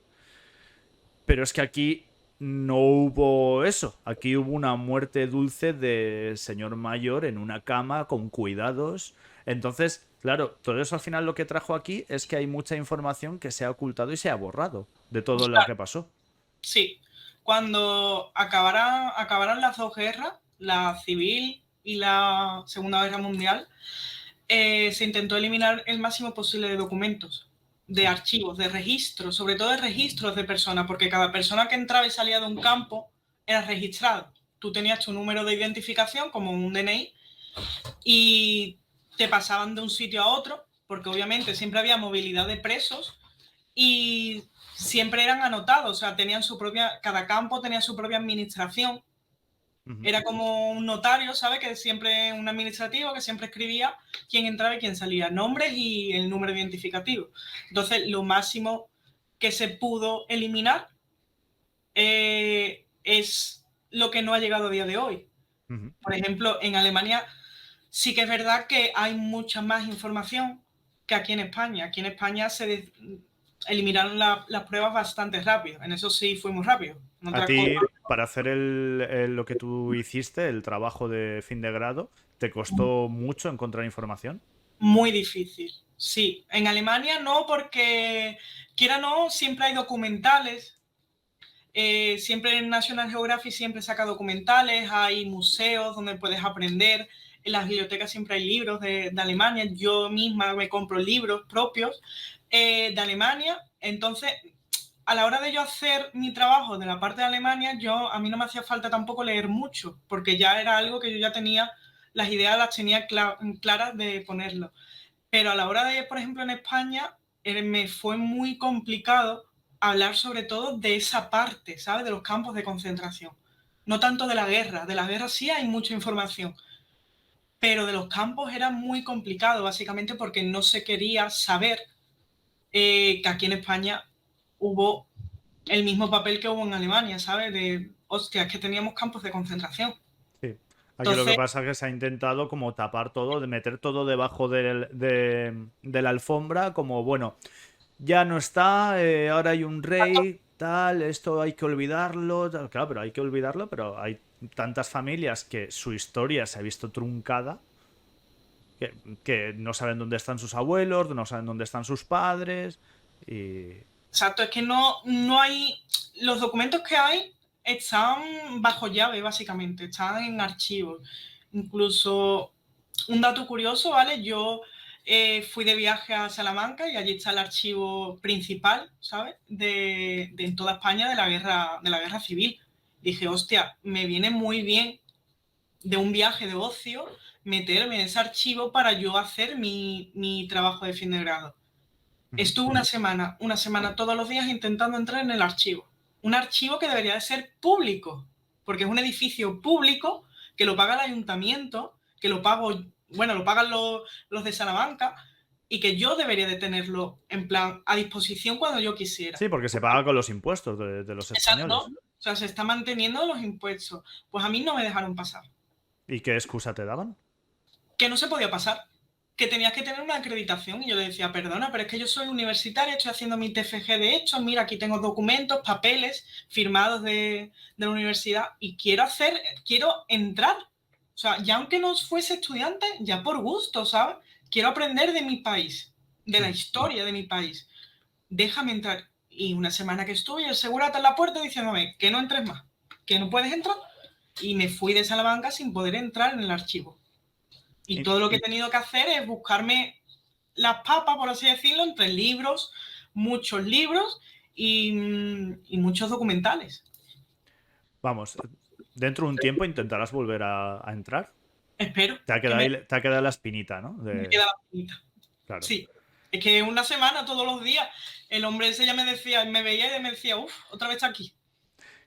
Pero es que aquí no hubo eso. Aquí hubo una muerte dulce de señor mayor en una cama con cuidados. Entonces, claro, todo eso al final lo que trajo aquí es que hay mucha información que se ha ocultado y se ha borrado de todo lo que pasó. Sí. Cuando acabaran las dos guerras, la civil y la Segunda Guerra Mundial, se intentó eliminar el máximo posible de documentos, de archivos, de registros, sobre todo de registros de personas, porque cada persona que entraba y salía de un campo era registrado. Tú tenías tu número de identificación como un DNI y te pasaban de un sitio a otro, porque obviamente siempre había movilidad de presos y siempre eran anotados, o sea, tenían cada campo tenía su propia administración. Era como un notario, ¿sabes? Que siempre un administrativo que siempre escribía quién entraba y quién salía, nombres y el número identificativo. Entonces, lo máximo que se pudo eliminar es lo que no ha llegado a día de hoy. Por ejemplo, en Alemania sí que es verdad que hay mucha más información que aquí en España. Aquí en España se eliminaron las pruebas bastante rápido. En eso sí fue muy rápido. A ti, para hacer lo que tú hiciste, el trabajo de fin de grado, ¿te costó mucho encontrar información? Muy difícil, sí. En Alemania no, porque quiera o no, siempre hay documentales. Siempre en National Geographic siempre saca documentales, hay museos donde puedes aprender. En las bibliotecas siempre hay libros de Alemania. Yo misma me compro libros propios de Alemania. Entonces, a la hora de yo hacer mi trabajo de la parte de Alemania, a mí no me hacía falta tampoco leer mucho, porque ya era algo que yo ya tenía, las ideas las tenía claras de ponerlo. Pero a la hora de, por ejemplo, en España, me fue muy complicado hablar sobre todo de esa parte, ¿sabes? De los campos de concentración. No tanto de la guerra sí hay mucha información, pero de los campos era muy complicado, básicamente porque no se quería saber que aquí en España hubo el mismo papel que hubo en Alemania, ¿sabes? De, hostia, es que teníamos campos de concentración. Sí. Aquí lo que Entonces, pasa es que se ha intentado como tapar todo, de meter todo debajo de la alfombra, como bueno, ya no está, ahora hay un rey, tal, esto hay que olvidarlo, tal. Claro, pero hay que olvidarlo, pero hay tantas familias que su historia se ha visto truncada, que no saben dónde están sus abuelos, no saben dónde están sus padres, y... exacto, es que no hay, los documentos que hay están bajo llave, básicamente, están en archivos. Incluso, un dato curioso, ¿vale? Yo fui de viaje a Salamanca y allí está el archivo principal, ¿sabes? De en toda España de la guerra civil. Dije, hostia, me viene muy bien de un viaje de ocio meterme en ese archivo para yo hacer mi trabajo de fin de grado. Estuve una semana todos los días intentando entrar en el archivo. Un archivo que debería de ser público, porque es un edificio público que lo paga el ayuntamiento, que lo pago, bueno, lo pagan los de Salamanca y que yo debería de tenerlo en plan a disposición cuando yo quisiera. Sí, porque se paga con los impuestos de los Exacto. españoles. O sea, se está manteniendo los impuestos. Pues a mí no me dejaron pasar. ¿Y qué excusa te daban? Que no se podía pasar, que tenías que tener una acreditación. Y yo le decía, perdona, pero es que yo soy universitaria, estoy haciendo mi TFG de hecho, mira, aquí tengo documentos, papeles firmados de la universidad y quiero entrar. O sea, ya aunque no fuese estudiante, ya por gusto, ¿sabes? Quiero aprender de mi país, de la historia de mi país. Déjame entrar. Y una semana que estuve, el segurata en la puerta diciéndome que no entres más, que no puedes entrar. Y me fui de Salamanca sin poder entrar en el archivo. Y todo lo que he tenido que hacer es buscarme las papas, por así decirlo, entre libros, muchos libros y muchos documentales. Vamos, dentro de un tiempo intentarás volver a entrar. Espero Te ha que quedado, te ha quedado la espinita, ¿no? me quede la pinita. Claro. Sí, es que una semana, todos los días, el hombre ese ya me decía, me veía y me decía, uff, otra vez aquí.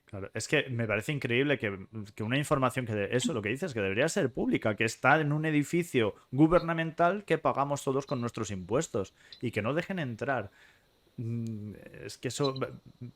Claro, es que me parece increíble que una información eso, lo que dices, que debería ser pública, que está en un edificio gubernamental que pagamos todos con nuestros impuestos y que no dejen entrar. Es que eso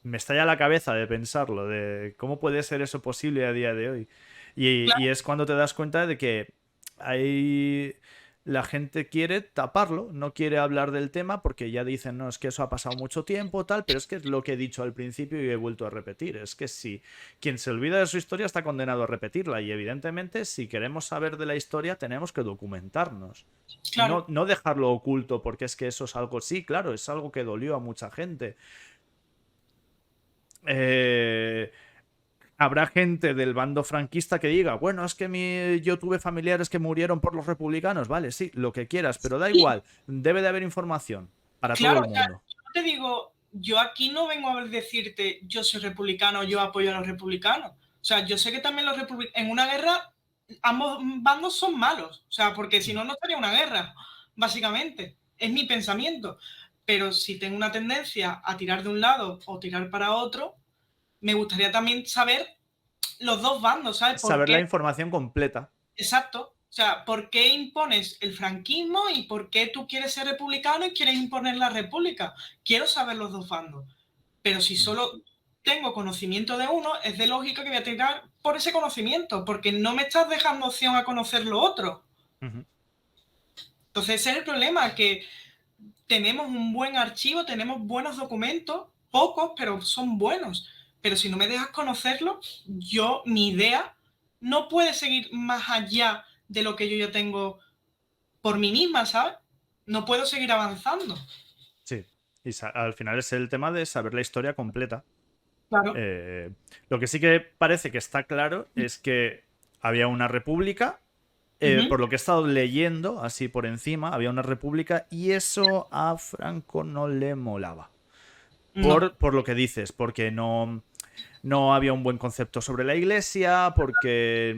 me estalla la cabeza de pensarlo, de cómo puede ser eso posible a día de hoy. Y Claro, es cuando te das cuenta de que hay... La gente quiere taparlo, no quiere hablar del tema porque ya dicen, no, es que eso ha pasado mucho tiempo, tal, pero es que es lo que he dicho al principio y he vuelto a repetir. Es que si quien se olvida de su historia está condenado a repetirla y evidentemente si queremos saber de la historia tenemos que documentarnos. claro. No dejarlo oculto porque es que eso es algo, sí, claro, es algo que dolió a mucha gente. Habrá gente del bando franquista que diga, bueno, es que yo tuve familiares que murieron por los republicanos, vale, sí, lo que quieras, pero da Y igual, debe de haber información para todo claro, el o sea, mundo. yo te digo, yo aquí no vengo a decirte yo soy republicano, yo apoyo a los republicanos. O sea, yo sé que también los republicanos, en una guerra, ambos bandos son malos. O sea, porque si no, no estaría una guerra, básicamente. Es mi pensamiento. Pero si tengo una tendencia a tirar de un lado o tirar para otro, me gustaría también saber los dos bandos, ¿sabes? ¿Por Saber la qué? información completa. Exacto. O sea, ¿por qué impones el franquismo y por qué tú quieres ser republicano y quieres imponer la república? Quiero saber los dos bandos. Pero si solo tengo conocimiento de uno, es de lógica que voy a tirar por ese conocimiento, porque no me estás dejando opción a conocer lo otro. Ujú. Entonces ese es el problema, que tenemos un buen archivo, tenemos buenos documentos, pocos, pero son buenos. Pero si no me dejas conocerlo, mi idea no puede seguir más allá de lo que yo ya tengo por mí misma, ¿sabes? No puedo seguir avanzando. Sí, y al final es el tema de saber la historia completa. Claro. Lo que sí que parece que está claro es que había una república. Ujú. Por lo que he estado leyendo, así por encima, había una república y eso a Franco no le molaba. No. Por lo que dices, porque no... no había un buen concepto sobre la iglesia, porque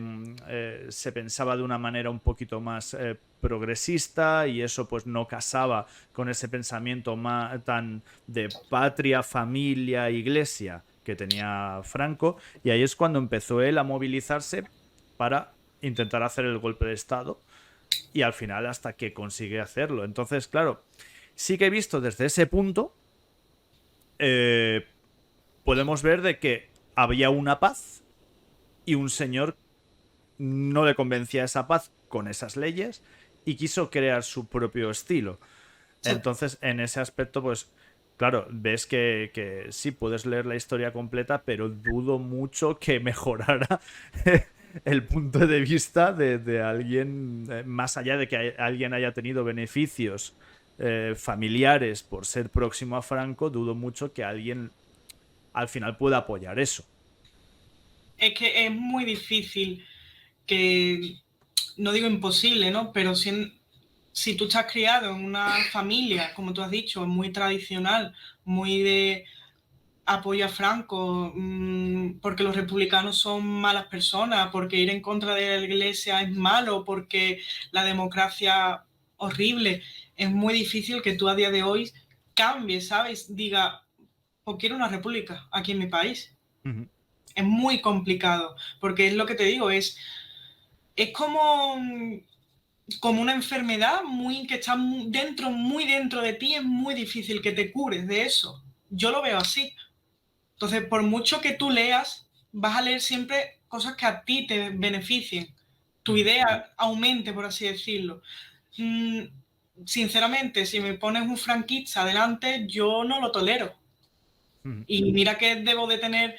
se pensaba de una manera un poquito más progresista y eso pues no casaba con ese pensamiento tan de patria, familia, iglesia que tenía Franco, y ahí es cuando empezó él a movilizarse para intentar hacer el golpe de estado y al final hasta que consigue hacerlo. Entonces, claro, sí que he visto desde ese punto, podemos ver de que había una paz y un señor no le convencía esa paz con esas leyes y quiso crear su propio estilo. Entonces, en ese aspecto, pues, claro, ves que sí puedes leer la historia completa, pero dudo mucho que mejorara el punto de vista de alguien, más allá de que alguien haya tenido beneficios familiares por ser próximo a Franco, dudo mucho que alguien al final pueda apoyar eso. Es que es muy difícil que, no digo imposible, ¿no? Pero si tú estás criado en una familia, como tú has dicho, muy tradicional, muy de apoyo a Franco, porque los republicanos son malas personas, porque ir en contra de la iglesia es malo, porque la democracia horrible, es muy difícil que tú a día de hoy cambies, ¿sabes? Diga, pues quiero una república aquí en mi país. Uh-huh. Es muy complicado, porque es lo que te digo, es como una enfermedad que está muy dentro de ti, es muy difícil que te cures de eso. Yo lo veo así. Entonces, por mucho que tú leas, vas a leer siempre cosas que a ti te beneficien. Tu idea aumente, por así decirlo. Sinceramente, si me pones un franquista adelante, yo no lo tolero. Y mira que debo de tener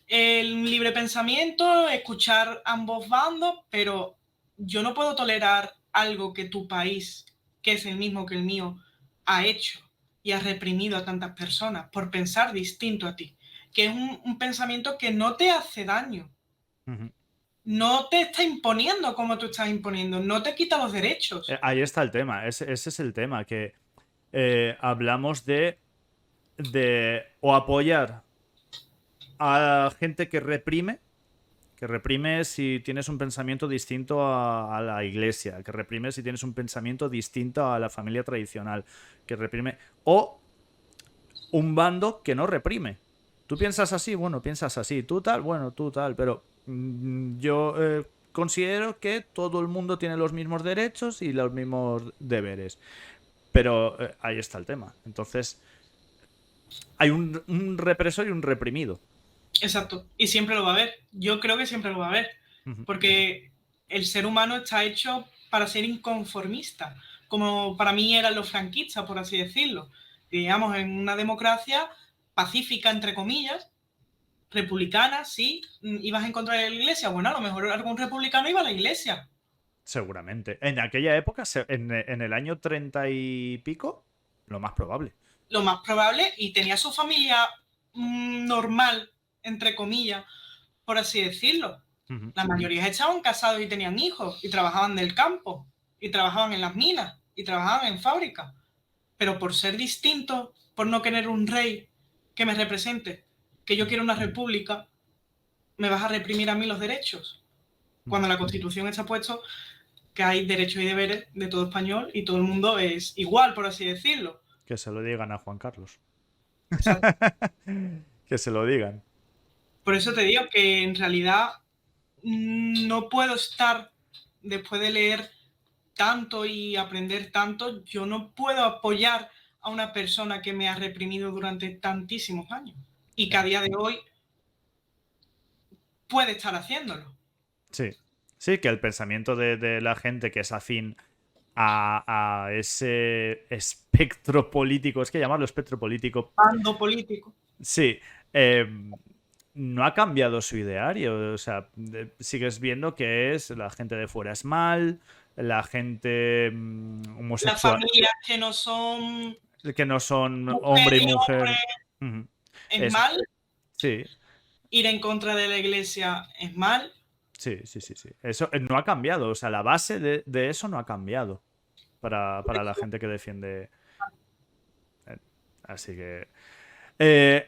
el libre pensamiento, escuchar ambos bandos, pero yo no puedo tolerar algo que tu país, que es el mismo que el mío, ha hecho y ha reprimido a tantas personas por pensar distinto a ti, que es un pensamiento que no te hace daño, no te está imponiendo como tú estás imponiendo, no te quita los derechos. Ahí está el tema, ese es el tema, que hablamos de o apoyar a gente que reprime si tienes un pensamiento distinto a la iglesia, que reprime si tienes un pensamiento distinto a la familia tradicional, que reprime, o un bando que no reprime. Tú piensas así, bueno, piensas así, tú tal, bueno, tú tal, pero yo considero que todo el mundo tiene los mismos derechos y los mismos deberes. Pero ahí está el tema. Entonces, hay un represor y un reprimido. Exacto, y siempre lo va a haber. Yo creo que siempre lo va a haber, porque el ser humano está hecho para ser inconformista, como para mí eran los franquistas, por así decirlo. Digamos, en una democracia pacífica, entre comillas, republicana, sí, ibas en contra de la iglesia. Bueno, a lo mejor algún republicano iba a la iglesia. Seguramente. En aquella época, en el año 30 y pico, lo más probable. Lo más probable, y tenía su familia normal, entre comillas, por así decirlo. La mayoría estaban casados y tenían hijos, y trabajaban del campo, y trabajaban en las minas, y trabajaban en fábricas. Pero por ser distinto, por no querer un rey que me represente, que yo quiero una república, me vas a reprimir a mí los derechos. Cuando la Constitución está puesto que hay derechos y deberes de todo español y todo el mundo es igual, por así decirlo. Que se lo digan a Juan Carlos. Exacto. Que se lo digan. Por eso te digo que en realidad no puedo estar, después de leer tanto y aprender tanto, yo no puedo apoyar a una persona que me ha reprimido durante tantísimos años y que a día de hoy puede estar haciéndolo. Sí. Sí, que el pensamiento de la gente que es afín a ese espectro político, es que llamarlo espectro político. Bando político. Sí. No ha cambiado su ideario. O sea, sigues viendo que es la gente de fuera es mal, la gente homosexual. Las familias que no son. Que no son hombre y mujer. Es mal. Sí. Ir en contra de la iglesia es mal. Sí. Eso no ha cambiado. O sea, la base de eso no ha cambiado para la gente que defiende. Así que.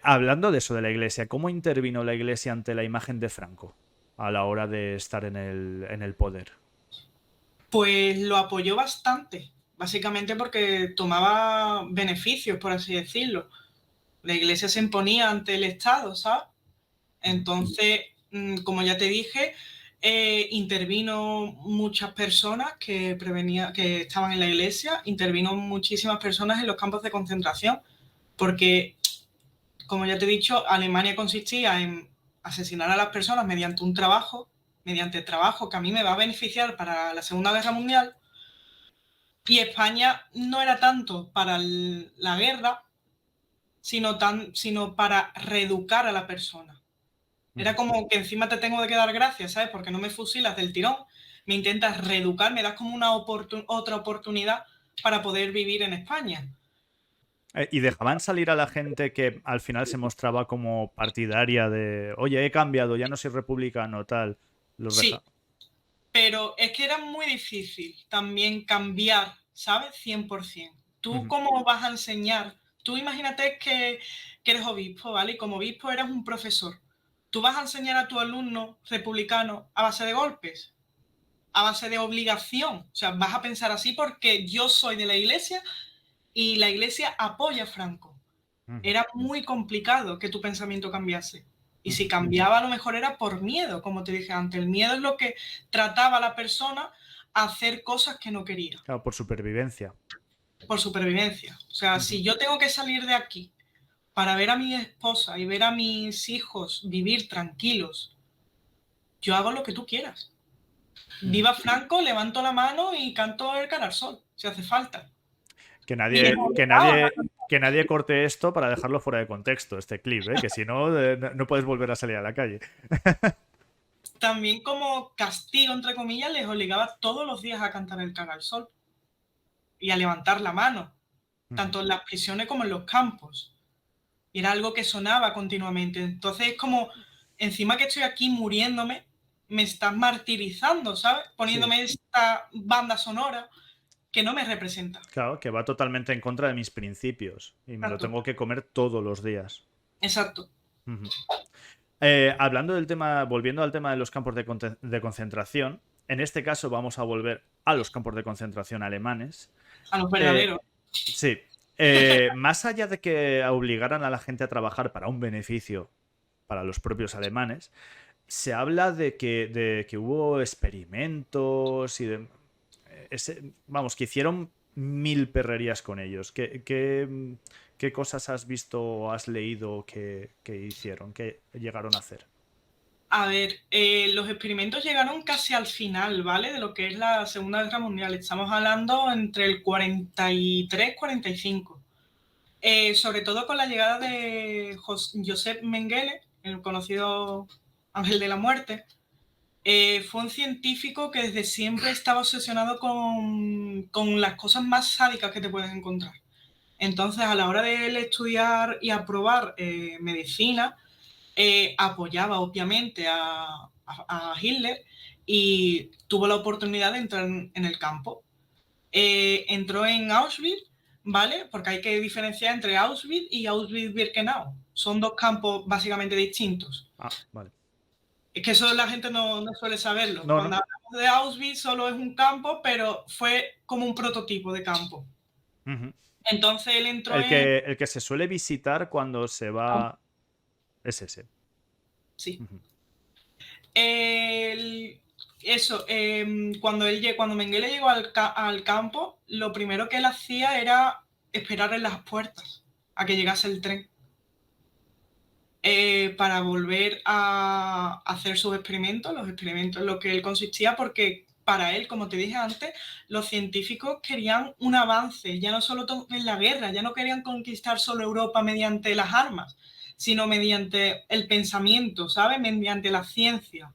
Hablando de eso de la iglesia, ¿cómo intervino la iglesia ante la imagen de Franco a la hora de estar en el poder? Pues lo apoyó bastante, básicamente porque tomaba beneficios, por así decirlo. La iglesia se imponía ante el Estado, ¿sabes? Entonces, como ya te dije, intervino muchas personas que estaban en la iglesia, intervino muchísimas personas en los campos de concentración, porque, como ya te he dicho, Alemania consistía en asesinar a las personas mediante mediante trabajo que a mí me va a beneficiar para la Segunda Guerra Mundial, y España no era tanto para la guerra, sino para reeducar a la persona. Era como que encima te tengo que dar gracias, ¿sabes? Porque no me fusilas del tirón, me intentas reeducar, me das como una otra oportunidad para poder vivir en España. ¿Y dejaban salir a la gente que al final se mostraba como partidaria de, oye, he cambiado, ya no soy republicano, tal? Sí, pero es que era muy difícil también cambiar, ¿sabes? 100%. ¿Tú cómo vas a enseñar? Tú imagínate que eres obispo, ¿vale? Y como obispo eres un profesor. ¿Tú vas a enseñar a tu alumno republicano a base de golpes? A base de obligación. O sea, vas a pensar así porque yo soy de la iglesia y la iglesia apoya a Franco. Era muy complicado que tu pensamiento cambiase. Y si cambiaba, a lo mejor era por miedo, como te dije antes. El miedo es lo que trataba a la persona a hacer cosas que no quería. Claro, por supervivencia. Por supervivencia. O sea, si yo tengo que salir de aquí para ver a mi esposa y ver a mis hijos vivir tranquilos, yo hago lo que tú quieras. Viva Franco, levanto la mano y canto el cara al sol, si hace falta. Que nadie corte esto para dejarlo fuera de contexto, este clip, ¿eh? Que si no, no puedes volver a salir a la calle. También como castigo, entre comillas, les obligaba todos los días a cantar el cara al sol y a levantar la mano, tanto en las prisiones como en los campos. Y era algo que sonaba continuamente. Entonces es como, encima que estoy aquí muriéndome, me estás martirizando, ¿sabes? Poniéndome esta banda sonora que no me representa. Claro, que va totalmente en contra de mis principios y me lo tengo que comer todos los días. Exacto. Hablando del tema, volviendo al tema de los campos de concentración, en este caso vamos a volver a los campos de concentración alemanes. A los verdaderos. Sí. Más allá de que obligaran a la gente a trabajar para un beneficio para los propios alemanes, se habla de que hubo experimentos y vamos, que hicieron 1000 perrerías con ellos. ¿Qué cosas has visto o has leído que hicieron, que llegaron a hacer? A ver, los experimentos llegaron casi al final, ¿vale? De lo que es la Segunda Guerra Mundial. Estamos hablando entre el 43 y 45. Sobre todo con la llegada de Josep Mengele, el conocido Ángel de la Muerte. Fue un científico que desde siempre estaba obsesionado con las cosas más sádicas que te puedes encontrar. Entonces, a la hora de él estudiar y aprobar medicina, apoyaba obviamente a Hitler y tuvo la oportunidad de entrar en el campo. Entró en Auschwitz, ¿vale? Porque hay que diferenciar entre Auschwitz y Auschwitz-Birkenau. Son dos campos básicamente distintos. Ah, vale. Es que eso la gente no suele saberlo. No, Cuando hablamos de Auschwitz solo es un campo, pero fue como un prototipo de campo. Entonces él entró el que se suele visitar cuando se va es ese. Sí. Cuando Mengele llegó al campo, lo primero que él hacía era esperar en las puertas a que llegase el tren para volver a hacer sus experimentos, los experimentos en lo que él consistía, porque para él, como te dije antes, los científicos querían un avance, ya no solo en la guerra, ya no querían conquistar solo Europa mediante las armas, sino mediante el pensamiento, ¿sabes? Mediante la ciencia.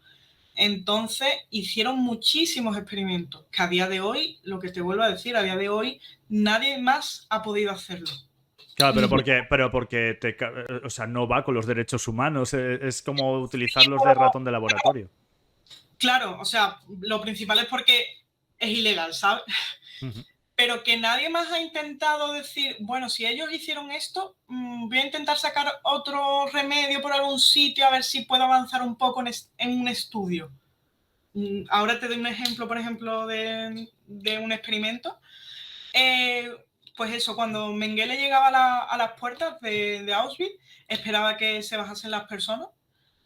Entonces hicieron muchísimos experimentos, que a día de hoy, lo que te vuelvo a decir, a día de hoy nadie más ha podido hacerlo. Claro, pero porque o sea, no va con los derechos humanos, es como utilizarlos de ratón de laboratorio. Claro, o sea, lo principal es porque es ilegal, ¿sabes? pero que nadie más ha intentado decir, bueno, si ellos hicieron esto, voy a intentar sacar otro remedio por algún sitio a ver si puedo avanzar un poco en un estudio. Ahora te doy un ejemplo, por ejemplo, de un experimento. Pues eso, cuando Mengele llegaba a las puertas de Auschwitz, esperaba que se bajasen las personas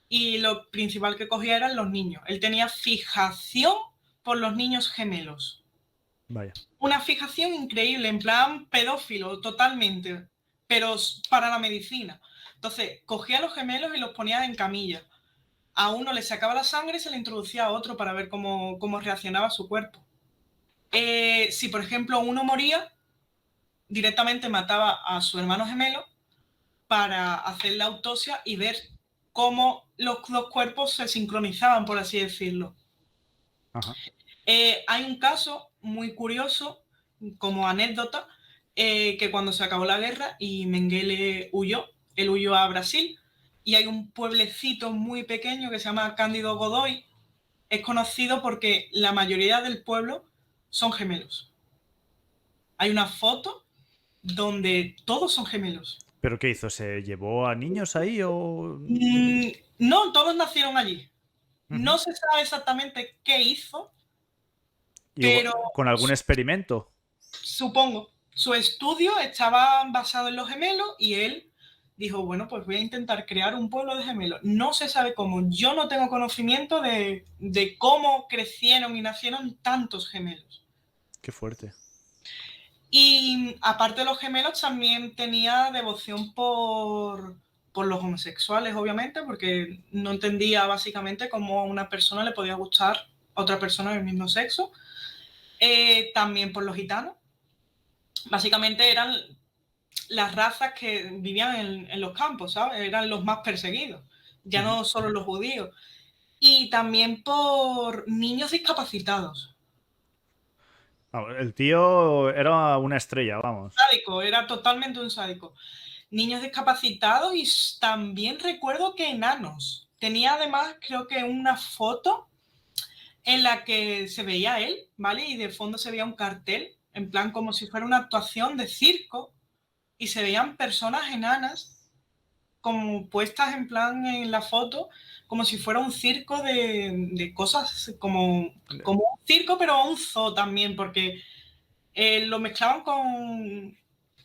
y lo principal que cogía eran los niños. Él tenía fijación por los niños gemelos. Vaya. Una fijación increíble, en plan pedófilo, totalmente, pero para la medicina. Entonces, cogía a los gemelos y los ponía en camilla. A uno le sacaba la sangre y se le introducía a otro para ver cómo reaccionaba su cuerpo. Si, por ejemplo, uno moría, directamente mataba a su hermano gemelo para hacer la autopsia y ver cómo los dos cuerpos se sincronizaban, por así decirlo. Ajá. Hay un caso muy curioso, como anécdota, que cuando se acabó la guerra y Mengele huyó, él huyó a Brasil, y hay un pueblecito muy pequeño que se llama Cándido Godoy. Es conocido porque la mayoría del pueblo son gemelos. Hay una foto donde todos son gemelos. ¿Pero qué hizo? ¿Se llevó a niños ahí o...? No, todos nacieron allí. Ujú. No se sabe exactamente qué hizo, ¿Y pero con algún experimento? supongo, su estudio estaba basado en los gemelos y él dijo, bueno, pues voy a intentar crear un pueblo de gemelos. No se sabe cómo. Yo no tengo conocimiento de cómo crecieron y nacieron tantos gemelos. Qué fuerte. Y aparte de los gemelos, también tenía devoción por los homosexuales, obviamente, porque no entendía básicamente cómo a una persona le podía gustar a otra persona del mismo sexo. También por los gitanos. Básicamente eran las razas que vivían en los campos, ¿sabes? Eran los más perseguidos, ya no solo los judíos. Y también por niños discapacitados. El tío era una estrella, vamos. Sádico, era totalmente un sádico. Niños discapacitados y también recuerdo que enanos. Tenía además, creo que una foto en la que se veía él, ¿vale? Y de fondo se veía un cartel, en plan como si fuera una actuación de circo, y se veían personas enanas como puestas en plan en la foto, como si fuera un circo de cosas, como un circo, pero un zoo también, porque lo mezclaban con...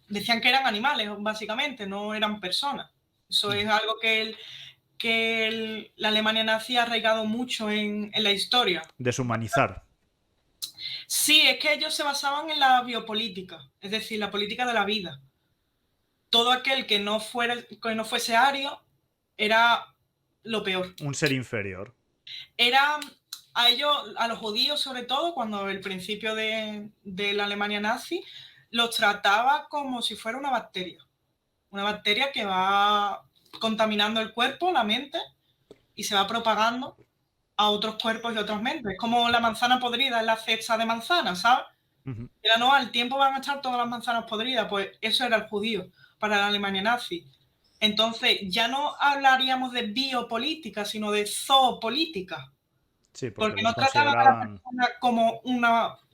Decían que eran animales, básicamente, no eran personas. Eso es algo que la Alemania nazi ha arraigado mucho en la historia. Deshumanizar. Sí, es que ellos se basaban en la biopolítica, es decir, la política de la vida. Todo aquel que no fuese ario era lo peor. Un ser inferior. Era a ellos, a los judíos sobre todo, cuando el principio de la Alemania nazi, los trataba como si fuera una bacteria. Una bacteria que va contaminando el cuerpo, la mente, y se va propagando a otros cuerpos y otras mentes. Es como la manzana podrida en la cesta de manzanas, ¿sabes? Era no, al tiempo van a estar todas las manzanas podridas, pues eso era el judío para la Alemania nazi. Entonces ya no hablaríamos de biopolítica, sino de zoopolítica. Sí, Porque los no trataban a la consideraban... persona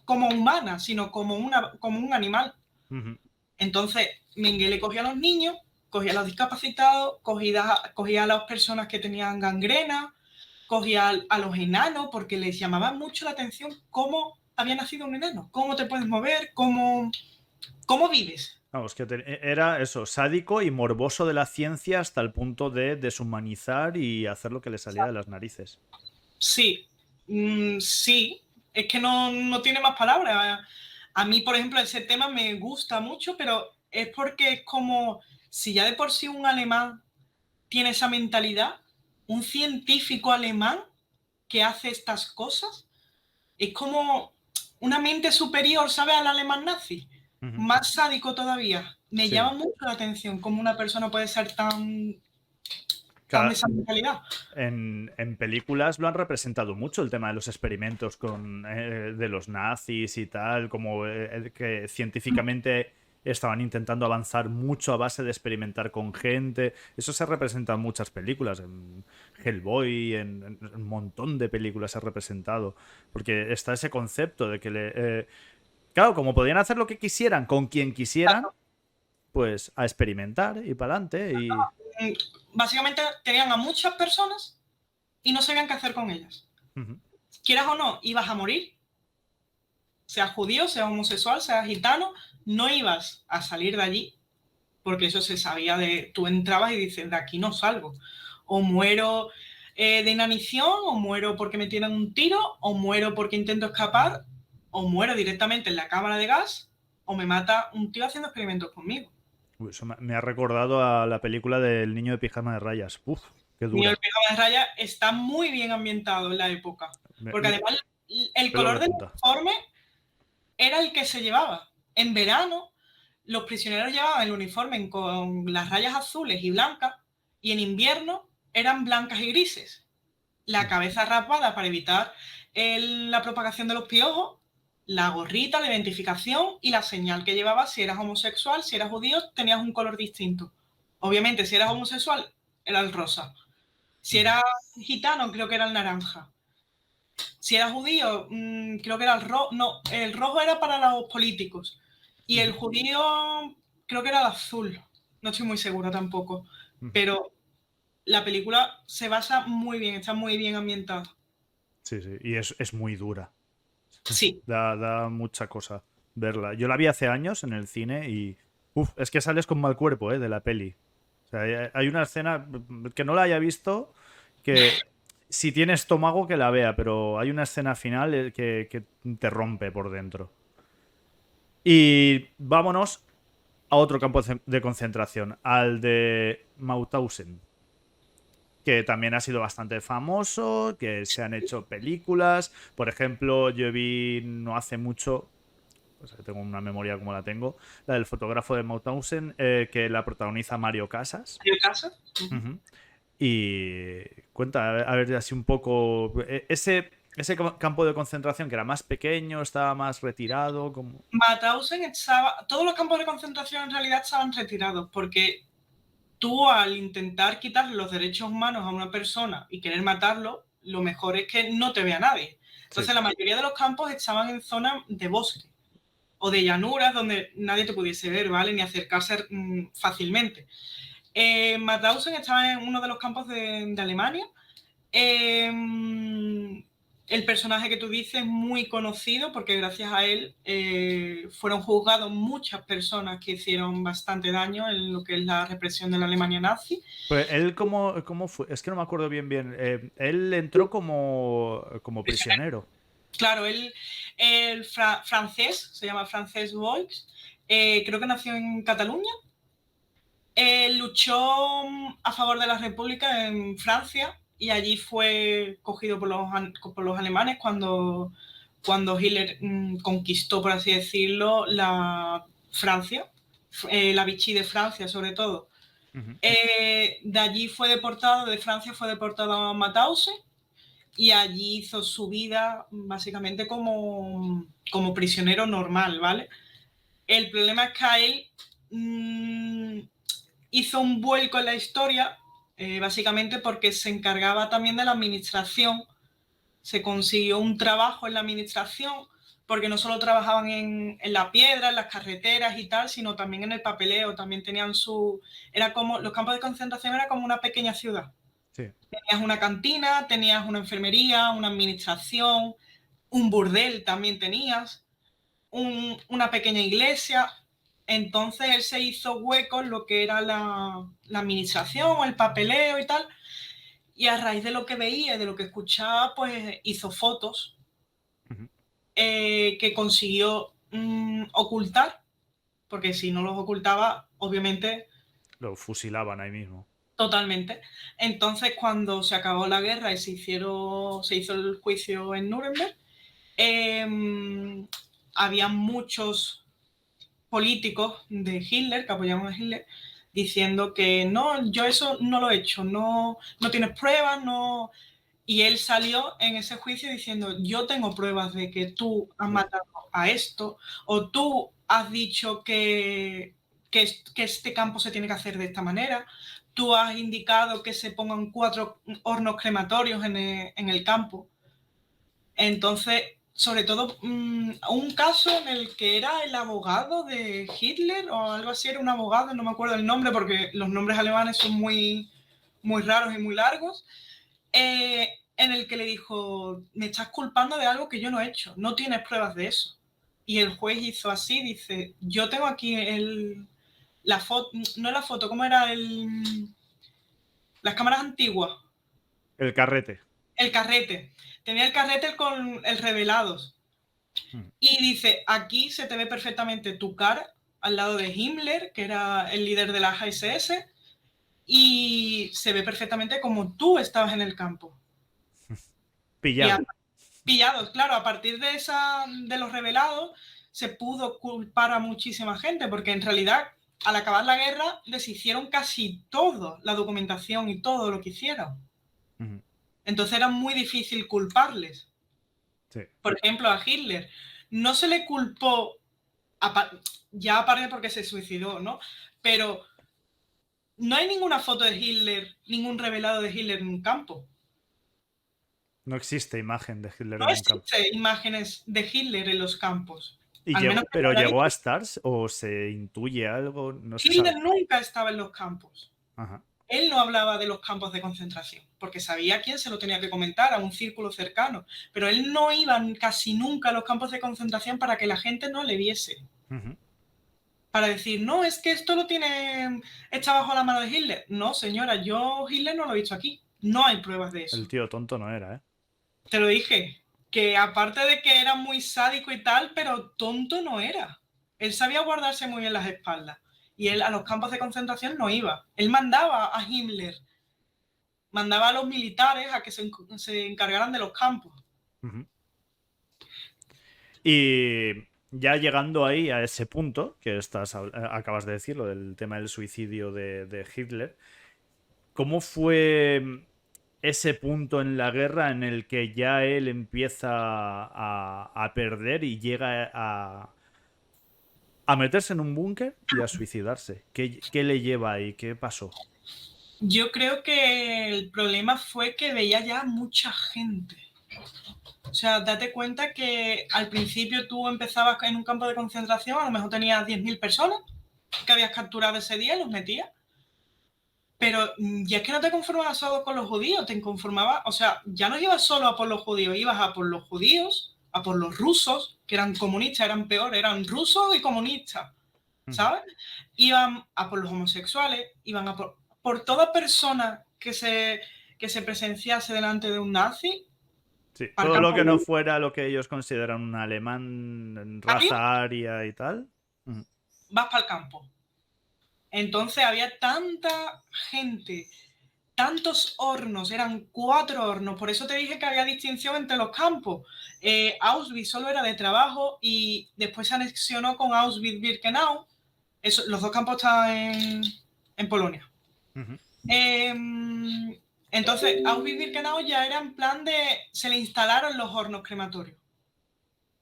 como humana, sino como un animal. Entonces, Mengele cogía a los niños, cogía a los discapacitados, cogía a las personas que tenían gangrena, cogía a los enanos, porque les llamaba mucho la atención cómo había nacido un enano, cómo te puedes mover, cómo vives. Vamos, que era eso, sádico y morboso de la ciencia hasta el punto de deshumanizar y hacer lo que le salía de las narices. Sí, sí, es que no tiene más palabras. A mí, por ejemplo, ese tema me gusta mucho, pero es porque es como, si ya de por sí un alemán tiene esa mentalidad, un científico alemán que hace estas cosas, es como una mente superior, ¿sabes? Al alemán nazi. Más sádico todavía. Me llama mucho la atención cómo una persona puede ser tan de esa mentalidad. En películas lo han representado mucho el tema de los experimentos de los nazis y tal, como que científicamente estaban intentando avanzar mucho a base de experimentar con gente. Eso se representa en muchas películas, en Hellboy, en un montón de películas se ha representado, porque está ese concepto de que Claro, como podían hacer lo que quisieran con quien quisieran, Claro. pues a experimentar y para adelante. Y... Mm, Básicamente tenían a muchas personas y no sabían qué hacer con ellas. Ujú. Quieras o no, ibas a morir, seas judío, seas homosexual, seas gitano, no ibas a salir de allí, porque eso se sabía de... Tú entrabas y dices, de aquí no salgo. O muero de inanición, o muero porque me tiran un tiro, o muero porque intento escapar, o muero directamente en la cámara de gas, o me mata un tío haciendo experimentos conmigo. Uy, eso me ha recordado a la película del niño de pijama de rayas. Uf, qué Niño dura. del pijama de raya está muy bien ambientado en la época, Me, porque me- además el pelo de color del punta. uniforme era el que se llevaba. En verano, los prisioneros llevaban el uniforme con las rayas azules y blancas, y en invierno eran blancas y grises. La cabeza rapada para evitar la propagación de los piojos, la gorrita, la identificación y la señal que llevabas si eras homosexual, si eras judío, tenías un color distinto. Obviamente, si eras homosexual, era el rosa. Si Ujú. eras gitano, creo que era el naranja. Si era judío, creo que era el rojo. No, el rojo era para los políticos. Y el Ujú. judío, creo que era el azul. No estoy muy segura tampoco. Ujú. Pero la película se basa muy bien, está muy bien ambientada. Sí, sí. Y es muy dura. Sí, Da mucha cosa verla. Yo la vi hace años en el cine y... Uf, es que sales con mal cuerpo, de la peli. O sea, hay una escena que no la haya visto, que si tiene estómago que la vea, pero hay una escena final que te rompe por dentro. Y vámonos a otro campo de concentración, al de Mauthausen, que también ha sido bastante famoso, que se han hecho películas. Por ejemplo, yo vi no hace mucho, pues tengo una memoria como la tengo, la del fotógrafo de Mauthausen, que la protagoniza Mario Casas. ¿en casa? Ujú. Y cuenta, a ver así un poco, ese campo de concentración que era más pequeño, estaba más retirado, como... Mauthausen estaba... Todos los campos de concentración en realidad estaban retirados porque tú al intentar quitarle los derechos humanos a una persona y querer matarlo, lo mejor es que no te vea nadie. Sí, Entonces la mayoría de los campos estaban en zonas de bosque o de llanuras donde nadie te pudiese ver, ¿vale? Ni acercarse fácilmente. Mauthausen estaba en uno de los campos de Alemania. El personaje que tú dices es muy conocido porque gracias a él fueron juzgados muchas personas que hicieron bastante daño en lo que es la represión de la Alemania nazi. pues él cómo fue, es que no me acuerdo bien. Él entró como prisionero. Claro, el francés, se llama Francesc Boix, creo que nació en Cataluña. Luchó a favor de la República en Francia y allí fue cogido por los alemanes cuando Hitler conquistó, por así decirlo, la Francia, la Vichy de Francia sobre todo. Ujú. De allí fue deportado, de Francia fue deportado a Mauthausen y allí hizo su vida básicamente como prisionero normal, ¿vale? El problema es que a él hizo un vuelco en la historia, básicamente porque se encargaba también de la administración, se consiguió un trabajo en la administración, porque no solo trabajaban en la piedra, en las carreteras y tal, sino también en el papeleo, también tenían era como, los campos de concentración era como una pequeña ciudad. Sí. Tenías una cantina, tenías una enfermería, una administración, un burdel también tenías, una pequeña iglesia. Entonces él se hizo hueco en lo que era la administración, el papeleo y tal, y a raíz de lo que veía y de lo que escuchaba, pues hizo fotos Ujú. que consiguió ocultar, porque si no los ocultaba, obviamente, Lo fusilaban ahí mismo. totalmente. Entonces, cuando se acabó la guerra y se hizo el juicio en Nuremberg, había muchos políticos de Hitler, que apoyaban a Hitler, diciendo que no, yo eso no lo he hecho, no, no tienes pruebas, no. Y él salió en ese juicio diciendo, yo tengo pruebas de que tú has matado a esto, o tú has dicho que este campo se tiene que hacer de esta manera, tú has indicado que se pongan 4 hornos crematorios en el campo. Entonces sobre todo un caso en el que era el abogado de Hitler o algo así, era un abogado, no me acuerdo el nombre porque los nombres alemanes son muy, muy raros y muy largos, en el que le dijo, me estás culpando de algo que yo no he hecho, no tienes pruebas de eso. Y el juez hizo así, dice, yo tengo aquí la foto, no la foto, ¿cómo era? Las cámaras antiguas. El carrete. El carrete. Tenía el carrete con el revelados. Y dice, aquí se te ve perfectamente tu cara al lado de Himmler, que era el líder de la SS, y se ve perfectamente como tú estabas en el campo. Pillado. Pillados, claro, a partir de los revelados se pudo culpar a muchísima gente, porque en realidad al acabar la guerra deshicieron casi todo, la documentación y todo lo que hicieron. Entonces era muy difícil culparles. Sí. Por ejemplo, a Hitler no se le culpó, ya aparte porque se suicidó, ¿no? Pero no hay ninguna foto de Hitler, ningún revelado de Hitler en un campo. No existe imagen de Hitler No en un campo. existe imágenes de Hitler en los campos. ¿Pero llegó a estar o se intuye algo? No se Hitler sabe. nunca estaba en los campos. Ajá. Él no hablaba de los campos de concentración, porque sabía a quién se lo tenía que comentar, a un círculo cercano. Pero él no iba casi nunca a los campos de concentración para que la gente no le viese. Para decir, no, es que esto está bajo la mano de Hitler. No, señora, yo Hitler no lo he visto aquí. No hay pruebas de eso. El tío tonto no era, ¿eh? Te lo dije, que aparte de que era muy sádico y tal, pero tonto no era. Él sabía guardarse muy bien las espaldas. Y él a los campos de concentración no iba. Él mandaba a Himmler, mandaba a los militares a que se encargaran de los campos. Y ya llegando ahí a ese punto, que acabas de decirlo, del tema del suicidio de Hitler, ¿cómo fue ese punto en la guerra en el que ya él empieza a perder y llega a meterse en un búnker y a suicidarse? ¿Qué le lleva ahí? ¿Qué pasó? Yo creo que el problema fue que veía ya mucha gente. O sea, date cuenta que al principio tú empezabas en un campo de concentración, a lo mejor tenías 10.000 personas que habías capturado ese día y los metías. Pero ya es que no te conformabas solo con los judíos, te conformabas, o sea, ya no ibas solo a por los judíos, ibas a por los judíos, a por los rusos, que eran comunistas, eran peor, eran rusos y comunistas, ¿sabes? Iban a por los homosexuales, iban a por toda persona que se presenciase delante de un nazi. Sí, todo lo que no fuera lo que ellos consideran un alemán, raza aria y tal. Vas para el campo. Entonces había tanta gente, tantos hornos, eran 4 hornos, por eso te dije que había distinción entre los campos. Auschwitz solo era de trabajo y después se anexionó con Auschwitz-Birkenau. Los dos campos están en Polonia. Entonces, Auschwitz-Birkenau ya era en plan de... Se le instalaron los hornos crematorios,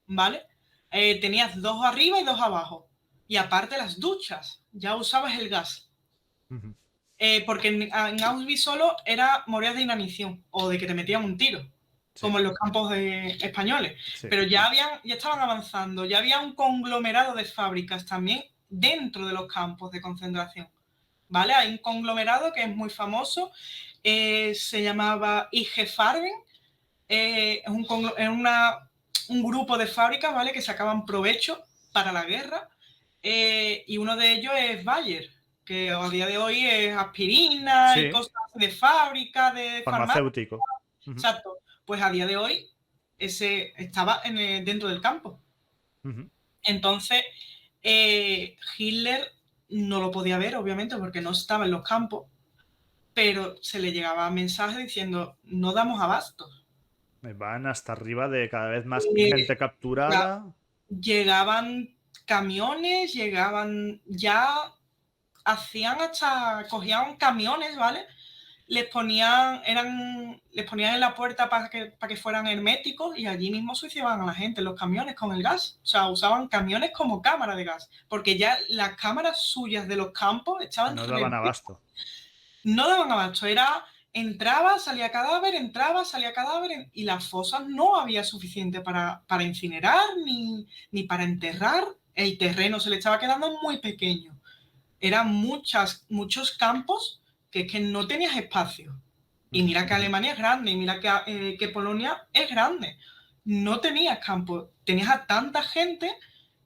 ¿vale? Tenías 2 arriba y 2 abajo. Y aparte las duchas, ya usabas el gas. Porque en Auschwitz solo morías de inanición o de que te metían un tiro, como en los campos españoles. Sí. Pero ya estaban avanzando, ya había un conglomerado de fábricas también dentro de los campos de concentración. ¿Vale? Hay un conglomerado que es muy famoso, se llamaba IG Farben, es un grupo de fábricas, ¿vale? Que sacaban provecho para la guerra. Y uno de ellos es Bayer, que a día de hoy es aspirina y cosas de fábrica, de farmacéutico. Exacto. Pues a día de hoy ese estaba dentro del campo. Entonces, Hitler no lo podía ver, obviamente, porque no estaba en los campos, pero se le llegaba mensajes diciendo, no damos abasto. Van hasta arriba de cada vez más gente capturada. Llegaban camiones, cogían camiones, ¿vale? Les ponían en la puerta para que fueran herméticos y allí mismo suicidaban a la gente, los camiones con el gas. O sea, usaban camiones como cámara de gas, porque ya las cámaras suyas de los campos estaban... No daban abasto. No daban abasto, era entraba, salía cadáver, entraba, salía cadáver, y las fosas no había suficiente para incinerar ni para enterrar. El terreno se le estaba quedando muy pequeño. Eran muchos campos que no tenías espacio. Y mira que Alemania es grande, y mira que Polonia es grande. No tenías campo, tenías a tanta gente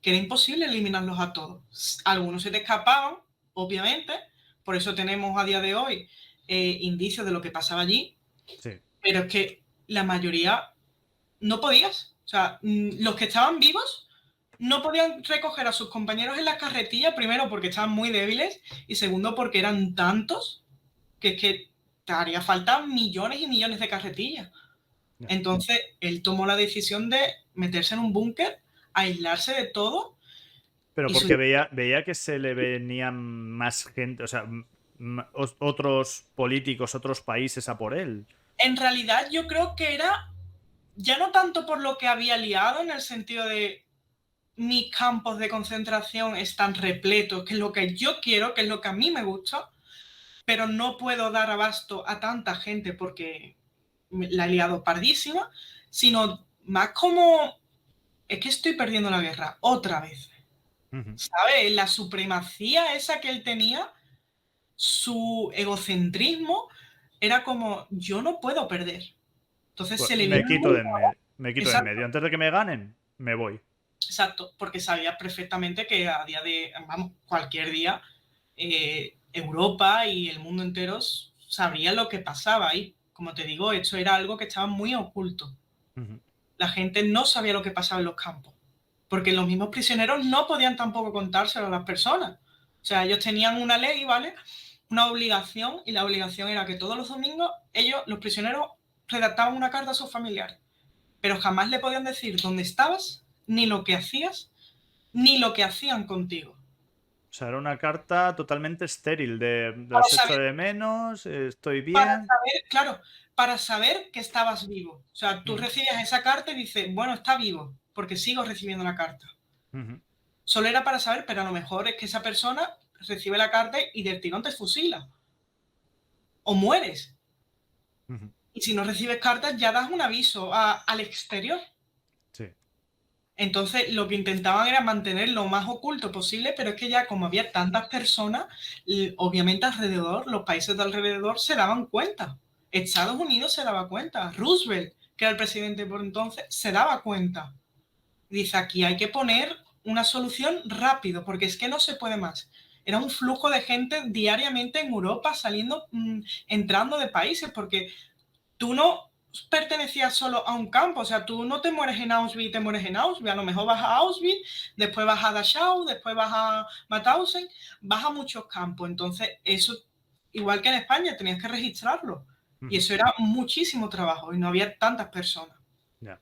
que era imposible eliminarlos a todos. Algunos se te escapaban, obviamente, por eso tenemos a día de hoy indicios de lo que pasaba allí, Sí. pero es que la mayoría no podías. O sea, los que estaban vivos no podían recoger a sus compañeros en las carretillas, primero porque estaban muy débiles y segundo porque eran tantos que es que te haría falta millones y millones de carretillas. Ya. Entonces, él tomó la decisión de meterse en un búnker, aislarse de todo. Pero Y porque veía que se le venían más gente, o sea, otros políticos, otros países a por él. en realidad yo creo que era ya no tanto por lo que había liado, en el sentido de mis campos de concentración están repletos, que es lo que yo quiero, que es lo que a mí me gusta, pero no puedo dar abasto a tanta gente porque la he liado pardísima, sino más como es que estoy perdiendo la guerra otra vez. ¿Sabes? La supremacía esa que él tenía, su egocentrismo, era como, yo no puedo perder. Entonces Pues se le me vino el quito mundo de en abajo. medio. Me quito de en Exacto, medio. Antes de que me ganen, me voy. exacto, porque sabía perfectamente que a día de, vamos, cualquier día, Europa y el mundo entero sabría lo que pasaba. Y como te digo, esto era algo que estaba muy oculto. La gente no sabía lo que pasaba en los campos, porque los mismos prisioneros no podían tampoco contárselo a las personas. O sea, ellos tenían una ley, ¿vale? Una obligación, y la obligación era que todos los domingos ellos, los prisioneros, redactaban una carta a sus familiares, pero jamás le podían decir dónde estabas, ni lo que hacías, ni lo que hacían contigo. O sea, era una carta totalmente estéril de Para os echo saber, de menos, estoy para bien. saber, claro, para saber que estabas vivo. O sea, tú Ujú, recibías esa carta y dices, bueno, está vivo, porque sigo recibiendo la carta. ujú, Solo era para saber, pero a lo mejor es que esa persona recibe la carta y del tirón te fusila. O mueres. ujú. Y si no recibes cartas, ya das un aviso al exterior. Sí. Entonces, lo que intentaban era mantener lo más oculto posible, pero es que ya como había tantas personas, obviamente alrededor, los países de alrededor se daban cuenta. Estados Unidos se daba cuenta. Roosevelt, que era el presidente por entonces, se daba cuenta. Dice, aquí hay que poner una solución rápido, porque es que no se puede más. Era un flujo de gente diariamente en Europa saliendo, entrando de países, porque tú no pertenecías solo a un campo, o sea, tú no te mueres en Auschwitz, te mueres en Auschwitz, a lo mejor vas a Auschwitz, después vas a Dachau, después vas a Mauthausen, vas a muchos campos, entonces eso, igual que en España, tenías que registrarlo, y Ujú. eso era muchísimo trabajo, y no había tantas personas. Ya.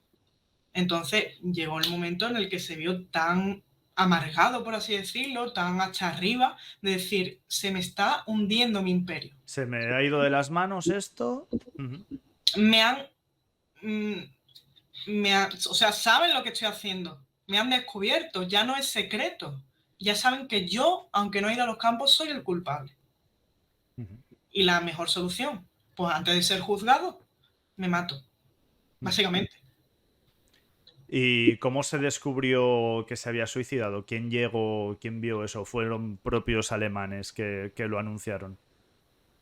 Entonces llegó el momento en el que se vio tan amargado, por así decirlo, tan hasta arriba, de decir, se me está hundiendo mi imperio. Se me ha ido de las manos esto. Ujú. Me han, mm, o sea, saben lo que estoy haciendo, me han descubierto, ya no es secreto, ya saben que yo, aunque no he ido a los campos, soy el culpable. Ujú. Y la mejor solución, pues antes de ser juzgado, me mato, Ujú. básicamente. ¿Y cómo se descubrió que se había suicidado? ¿Quién llegó? ¿Quién vio eso? ¿Fueron propios alemanes que lo anunciaron?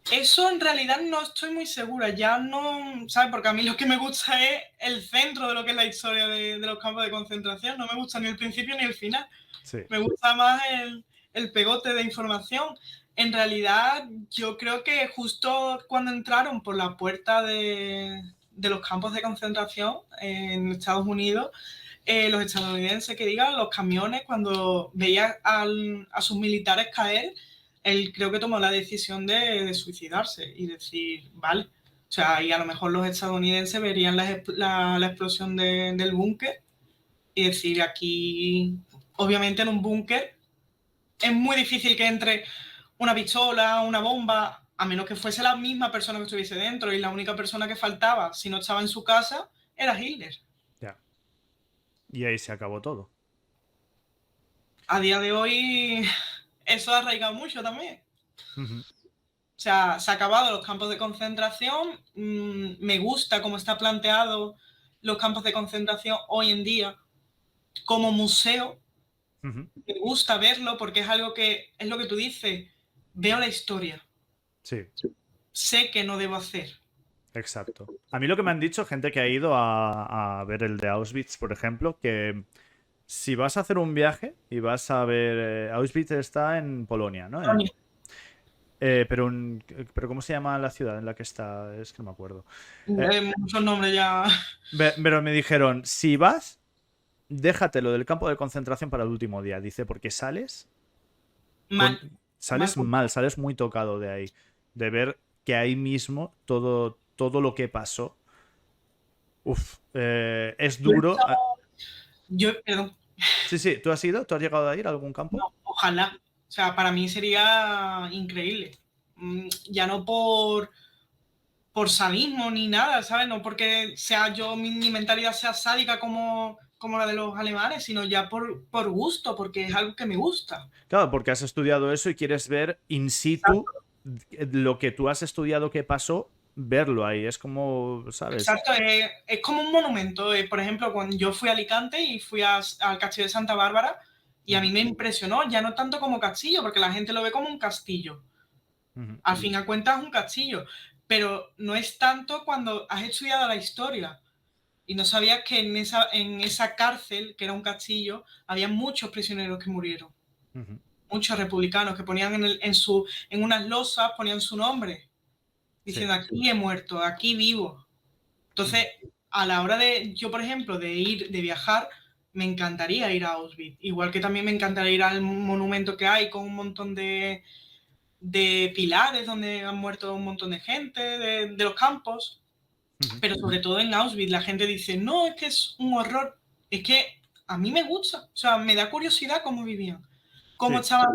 Eso en realidad no estoy muy segura, ya no, ¿sabes? Porque a mí lo que me gusta es el centro de lo que es la historia de los campos de concentración, no me gusta ni el principio ni el final, Sí. me gusta más el pegote de información. En realidad yo creo que justo cuando entraron por la puerta de los campos de concentración en Estados Unidos, los estadounidenses, que digan, los camiones, cuando veían a sus militares caer, él creo que tomó la decisión de suicidarse y decir, vale, o sea, y a lo mejor los estadounidenses verían la explosión del búnker y decir, aquí, obviamente en un búnker es muy difícil que entre una pistola, una bomba, a menos que fuese la misma persona que estuviese dentro, y la única persona que faltaba, si no estaba en su casa, era Hitler. Ya. Y ahí se acabó todo. A día de hoy eso ha arraigado mucho también. Ujú. O sea, se ha acabado los campos de concentración. Me gusta cómo está planteado los campos de concentración hoy en día como museo. Ujú. Me gusta verlo porque es algo que, es lo que tú dices, veo la historia, Sí, sé que no debo hacer. exacto. A mí lo que me han dicho, gente que ha ido a ver el de Auschwitz, por ejemplo, que si vas a hacer un viaje y vas a ver... Auschwitz está en Polonia, ¿no? Pero ¿cómo se llama la ciudad en la que está? Es que no me acuerdo. Eh, Muchos nombres ya. pero me dijeron, si vas, déjate lo del campo de concentración para el último día. Dice, porque Mal, mal. sales mal, sales muy tocado de ahí. De ver que ahí mismo todo lo que pasó. Uf, es Yo he duro. estado- perdón, Sí, sí, ¿tú has ido? ¿Tú has llegado a ir a algún campo? no, ojalá. O sea, para mí sería increíble. Ya no por sadismo ni nada, ¿sabes? No porque sea yo, mi mentalidad sea sádica como la de los alemanes, sino ya por gusto, porque es algo que me gusta. Claro, porque has estudiado eso y quieres ver in situ lo que tú has estudiado que pasó, verlo ahí. Es como, ¿sabes? Exacto, es como un monumento. Por ejemplo, cuando yo fui a Alicante y fui al castillo de Santa Bárbara, y a mí me impresionó, ya no tanto como castillo, porque la gente lo ve como un castillo. Ujú, Al fin y al cuentas es un castillo, pero no es tanto cuando has estudiado la historia y no sabías que en esa cárcel, que era un castillo, había muchos prisioneros que murieron, ujú, muchos republicanos que ponían en unas losas, ponían su nombre, sí. diciendo aquí he muerto, aquí vivo. Entonces, Ujú, a la hora de, yo por ejemplo, de viajar, me encantaría ir a Auschwitz. Igual que también me encantaría ir al monumento que hay con un montón de pilares donde han muerto un montón de gente, de los campos. ujú, Pero sobre todo en Auschwitz la gente dice, no, es que es un horror. Es que a mí me gusta, o sea, me da curiosidad cómo vivían, cómo sí, estaban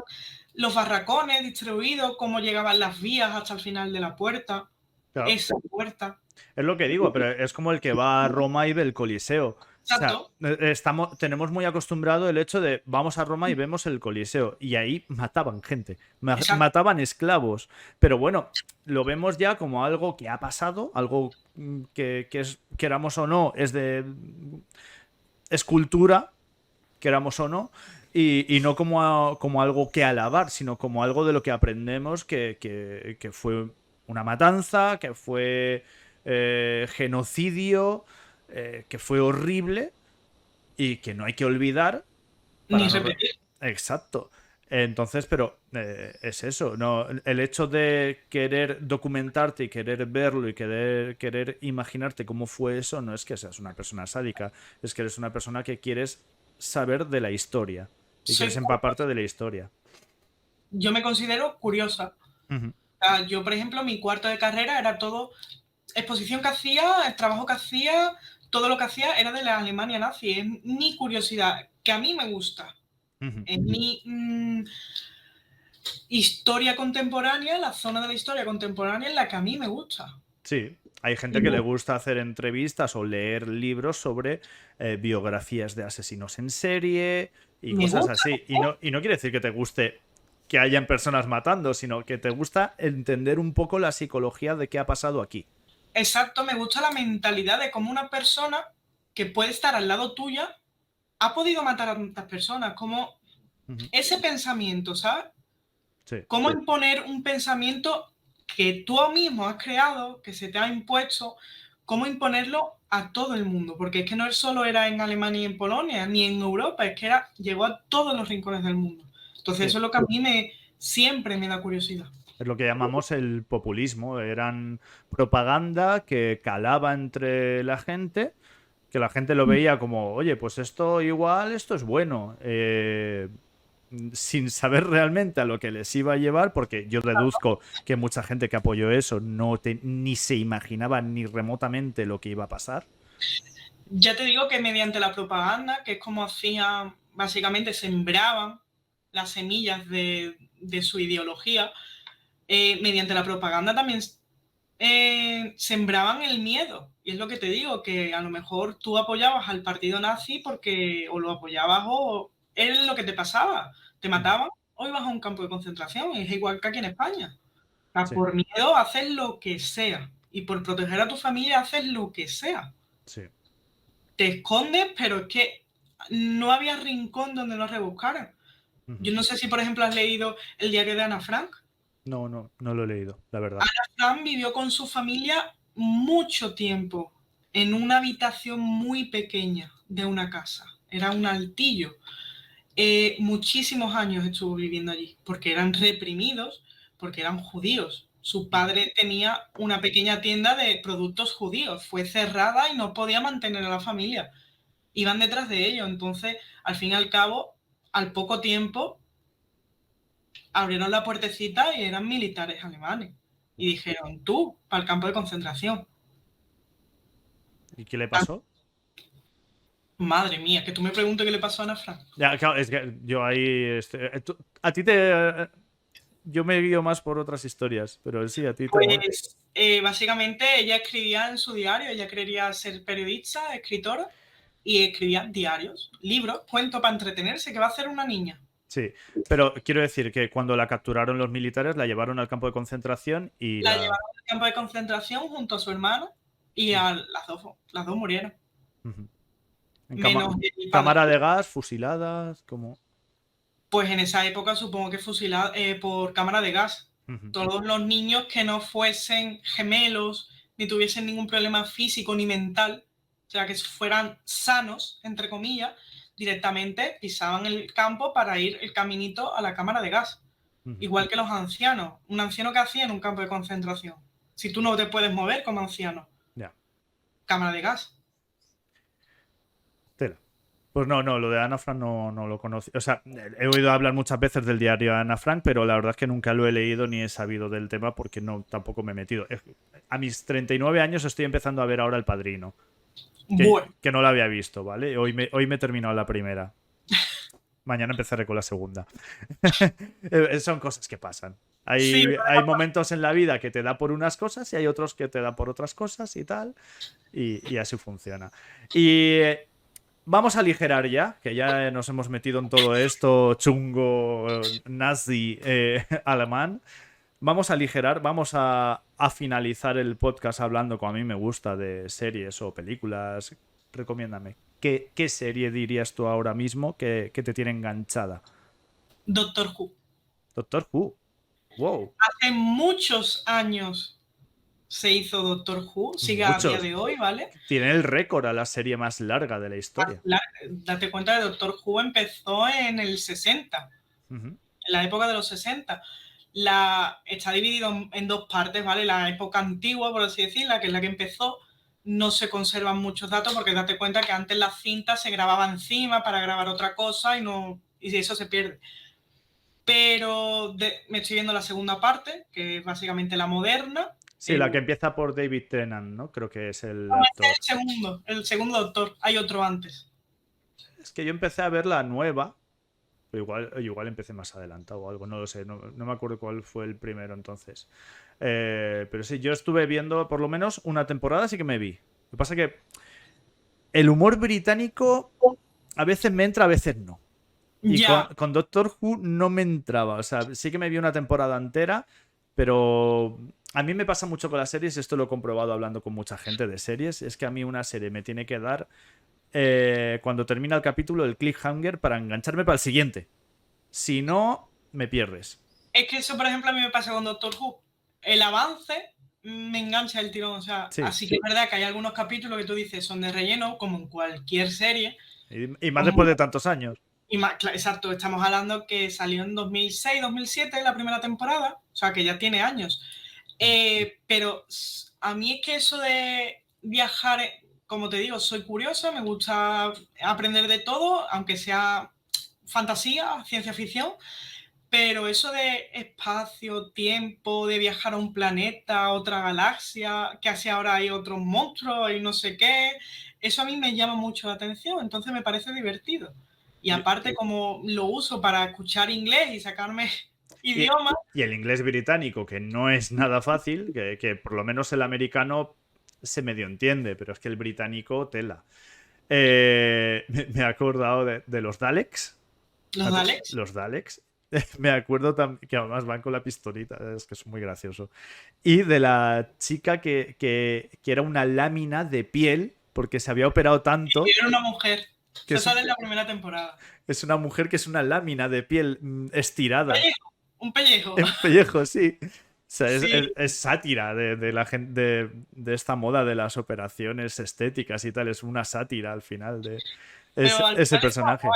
los barracones distribuidos, cómo llegaban las vías hasta el final de la puerta, claro. esa puerta. Es lo que digo, pero es como el que va a Roma y ve el Coliseo. O sea, Exacto, tenemos muy acostumbrado el hecho de vamos a Roma y vemos el Coliseo. Y ahí mataban gente, exacto. mataban esclavos. Pero bueno, lo vemos ya como algo que ha pasado, algo que es, queramos o no, es de escultura, queramos o no, y no como, como algo que alabar, sino como algo de lo que aprendemos que fue una matanza, que fue genocidio, que fue horrible y que no hay que olvidar Ni para no... repetir. Exacto. Entonces, pero es eso, ¿no? El hecho de querer documentarte y querer verlo y querer imaginarte cómo fue eso, no es que seas una persona sádica, es que eres una persona que quieres saber de la historia y quieres Soy, empaparte de la historia. yo me considero curiosa. Ujú, O sea, yo, por ejemplo, mi cuarto de carrera era todo exposición que hacía, el trabajo que hacía, todo lo que hacía era de la Alemania nazi. Es mi curiosidad, que a mí me gusta. ujú. Es mi historia contemporánea, la zona de la historia contemporánea en la que a mí me gusta. Sí, hay gente Y que le no, gusta hacer entrevistas o leer libros sobre biografías de asesinos en serie y me cosas gusta. así. Y no quiere decir que te guste que hayan personas matando, sino que te gusta entender un poco la psicología de qué ha pasado aquí. Exacto, me gusta la mentalidad de cómo una persona que puede estar al lado tuya ha podido matar a tantas personas, como Ujú, ese pensamiento, ¿sabes? sí, Cómo imponer un pensamiento que tú mismo has creado, que se te ha impuesto, cómo imponerlo a todo el mundo, porque es que no solo era en Alemania y en Polonia, ni en Europa, es que llegó a todos los rincones del mundo. Entonces sí. eso es lo que a mí siempre me da curiosidad. Es lo que llamamos el populismo. Eran propaganda que calaba entre la gente, que la gente lo veía como, oye, pues esto igual, esto es bueno. Sin saber realmente a lo que les iba a llevar, porque yo deduzco que mucha gente que apoyó eso ni se imaginaba ni remotamente lo que iba a pasar. Ya te digo que mediante la propaganda, que es como hacían, básicamente sembraban las semillas de su ideología, mediante la propaganda también sembraban el miedo. Y es lo que te digo, que a lo mejor tú apoyabas al partido nazi porque o lo apoyabas o es lo que te pasaba. Te Ujú. mataban o ibas a un campo de concentración. Es igual que aquí en España. sea, Sí, por miedo haces lo que sea. Y por proteger a tu familia haces lo que sea. sí. Te escondes, pero es que no había rincón donde no rebuscaran. Yo Ujú. no sé si, por ejemplo, has leído el diario de Ana Frank. No, no, no lo he leído, la verdad. Ana Frank vivió con su familia mucho tiempo en una habitación muy pequeña de una casa. Era un altillo. Muchísimos años estuvo viviendo allí, porque eran reprimidos, porque eran judíos. Su Ujú. padre tenía una pequeña tienda de productos judíos, fue cerrada y no podía mantener a la familia. Iban detrás de ellos, entonces, al fin y al cabo, al poco tiempo, abrieron la puertecita y eran militares alemanes. Y dijeron, tú, para el campo de concentración. ¿Y qué le Ah, pasó? madre mía, que tú me preguntes qué le pasó a Ana Frank. Ya, claro, es que yo ahí. A ti te. Yo me guío más por otras historias, pero sí, a ti te mola. Pues básicamente ella escribía en su diario, ella quería ser periodista, escritora, y escribía diarios, libros, cuentos para entretenerse, que va a hacer una niña. Sí, pero quiero decir que cuando la capturaron los militares, la llevaron al campo de concentración y La la. llevaron al campo de concentración junto a su hermana y las dos murieron, Ujú. En menos el padre. cámara de gas, fusiladas, como. Pues en esa época supongo que fusilada por cámara de gas. Ujú. Todos los niños que no fuesen gemelos, ni tuviesen ningún problema físico ni mental, o sea, que fueran sanos, entre comillas, directamente pisaban el campo para ir el caminito a la cámara de gas. Ujú. Igual que los ancianos. Un anciano que hacía en un campo de concentración. Si tú no te puedes mover como anciano, Ya, cámara de gas. tela. Pues no, no, lo de Ana Frank no lo conocí. O sea, he oído hablar muchas veces del diario de Ana Frank, pero la verdad es que nunca lo he leído ni he sabido del tema porque no tampoco me he metido. A mis 39 años estoy empezando a ver ahora El Padrino, Bueno, que no lo había visto, ¿vale? Hoy me he terminado la primera. Mañana empezaré con la segunda. Son cosas que pasan. sí, Hay momentos en la vida que te da por unas cosas y hay otros que te da por otras cosas y tal. Y así funciona. Y vamos a aligerar ya, que ya nos hemos metido en todo esto chungo, nazi, alemán. Vamos a aligerar, vamos a finalizar el podcast hablando, como a mí me gusta, de series o películas. Recomiéndame. ¿Qué serie dirías tú ahora mismo que te tiene enganchada? Doctor Who. Doctor Who. Wow. Hace muchos años se hizo Doctor Who, sigue a día Muchos. de hoy, ¿vale? Tiene el récord a la serie más larga de la historia. Date cuenta que Doctor Who empezó en el 60, Ujú. en la época de los 60. Está dividido en dos partes, ¿vale? La época antigua, por así decirla, que es la que empezó, no se conservan muchos datos porque date cuenta que antes la cinta se grababa encima para grabar otra cosa y eso se pierde. Pero me estoy viendo la segunda parte, que es básicamente la moderna. Sí, la que empieza por David Tennant, ¿no? Creo que es el No, este actor. es el segundo Doctor, hay otro antes. Es que yo empecé a ver la nueva, pero igual empecé más adelantado o algo, no lo sé, no me acuerdo cuál fue el primero entonces. Pero sí, yo estuve viendo por lo menos una temporada, sí que me vi. Lo que pasa es que el humor británico a veces me entra, a veces no. Y Ya, con Doctor Who no me entraba. O sea, sí que me vi una temporada entera, pero a mí me pasa mucho con las series, esto lo he comprobado hablando con mucha gente de series, es que a mí una serie me tiene que dar, cuando termina el capítulo, el cliffhanger para engancharme para el siguiente. Si no, me pierdes. es que eso, por ejemplo, a mí me pasa con Doctor Who. El avance me engancha el tirón. O sea, Sí. así que es verdad que hay algunos capítulos que tú dices son de relleno, como en cualquier serie. Y más Como, después de tantos años. y más, exacto, estamos hablando que salió en 2006, 2007 la primera temporada, o sea, que ya tiene años. Pero a mí es que eso de viajar, como te digo, soy curiosa, me gusta aprender de todo, aunque sea fantasía, ciencia ficción. Pero eso de espacio, tiempo, de viajar a un planeta, a otra galaxia, que así ahora hay otros monstruos y no sé qué, eso a mí me llama mucho la atención, entonces me parece divertido. Y Y, aparte, como lo uso para escuchar inglés y sacarme y- idiomas, y el inglés británico, que no es nada fácil, que por lo menos el americano se medio entiende, pero es que el británico, tela. Me he acordado de los Daleks. los Daleks. Los Daleks. Me acuerdo también que además van con la pistolita, es que es muy gracioso. Y de la chica que era una lámina de piel porque se había operado tanto Y era una mujer. que Se sale en la primera temporada. es una mujer que es una lámina de piel estirada. Un pellejo. En pellejo, sí. O sea, Sí, es sátira de la gente de esta moda de las operaciones estéticas y tal. Es una sátira al final de pero al ese final personaje.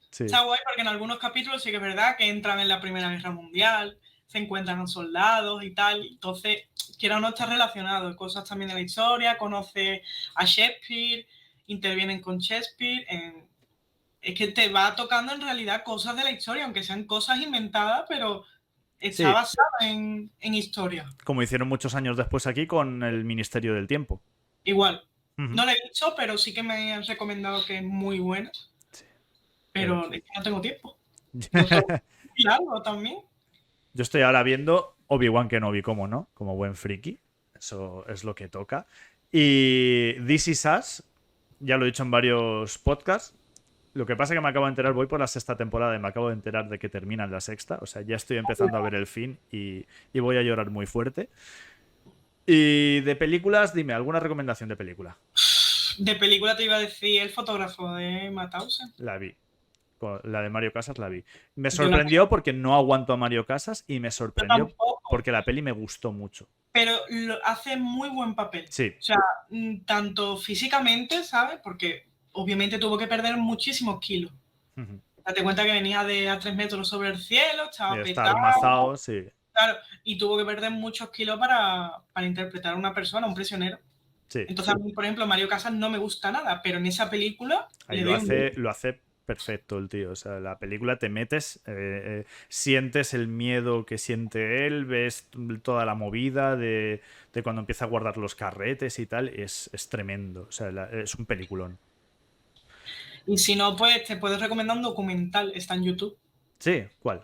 Sí. está guay porque en algunos capítulos sí que es verdad que entran en la Primera Guerra Mundial, se encuentran con soldados y tal. Entonces, quiera o no, está relacionado. Cosas también de la historia, conoce a Shakespeare, intervienen con Shakespeare. Es que te va tocando en realidad cosas de la historia, aunque sean cosas inventadas, pero está Sí, basada en historia. como hicieron muchos años después aquí con el Ministerio del Tiempo. Igual. Ujú. No la he visto, pero sí que me han recomendado que es muy buena. Pero es que no tengo tiempo. Lo tengo muy largo también. Yo estoy ahora viendo Obi-Wan Kenobi, como no, como buen friki. Eso es lo que toca. Y This Is Us, ya lo he dicho en varios podcasts. Lo que pasa es que me acabo de enterar, voy por la sexta temporada y me acabo de enterar de que termina en la sexta. O sea, ya estoy empezando a ver el fin y voy a llorar muy fuerte. Y de películas, dime, ¿alguna recomendación de película? De película te iba a decir El fotógrafo de Mauthausen. La vi. La de Mario Casas la vi. Me Yo la sorprendió porque no aguanto a Mario Casas y me Yo sorprendió tampoco, porque la peli me gustó mucho. pero hace muy buen papel. Sí. O sea, tanto físicamente, ¿sabes? Porque obviamente tuvo que perder muchísimos kilos. Ujú. Date cuenta que venía de a 3 metros sobre el cielo, Y estaba está petado, almazado, sí. claro, y tuvo que perder muchos kilos para interpretar a una persona, un prisionero. Sí. Entonces, a mí, por ejemplo, Mario Casas no me gusta nada, pero en esa película Ahí le lo doy hace, lo hace perfecto el tío. O sea, la película te metes, sientes el miedo que siente él, ves toda la movida de cuando empieza a guardar los carretes y tal. Es tremendo. O sea, es un peliculón. Y si no, pues te puedo recomendar un documental, está en YouTube. Sí, ¿cuál?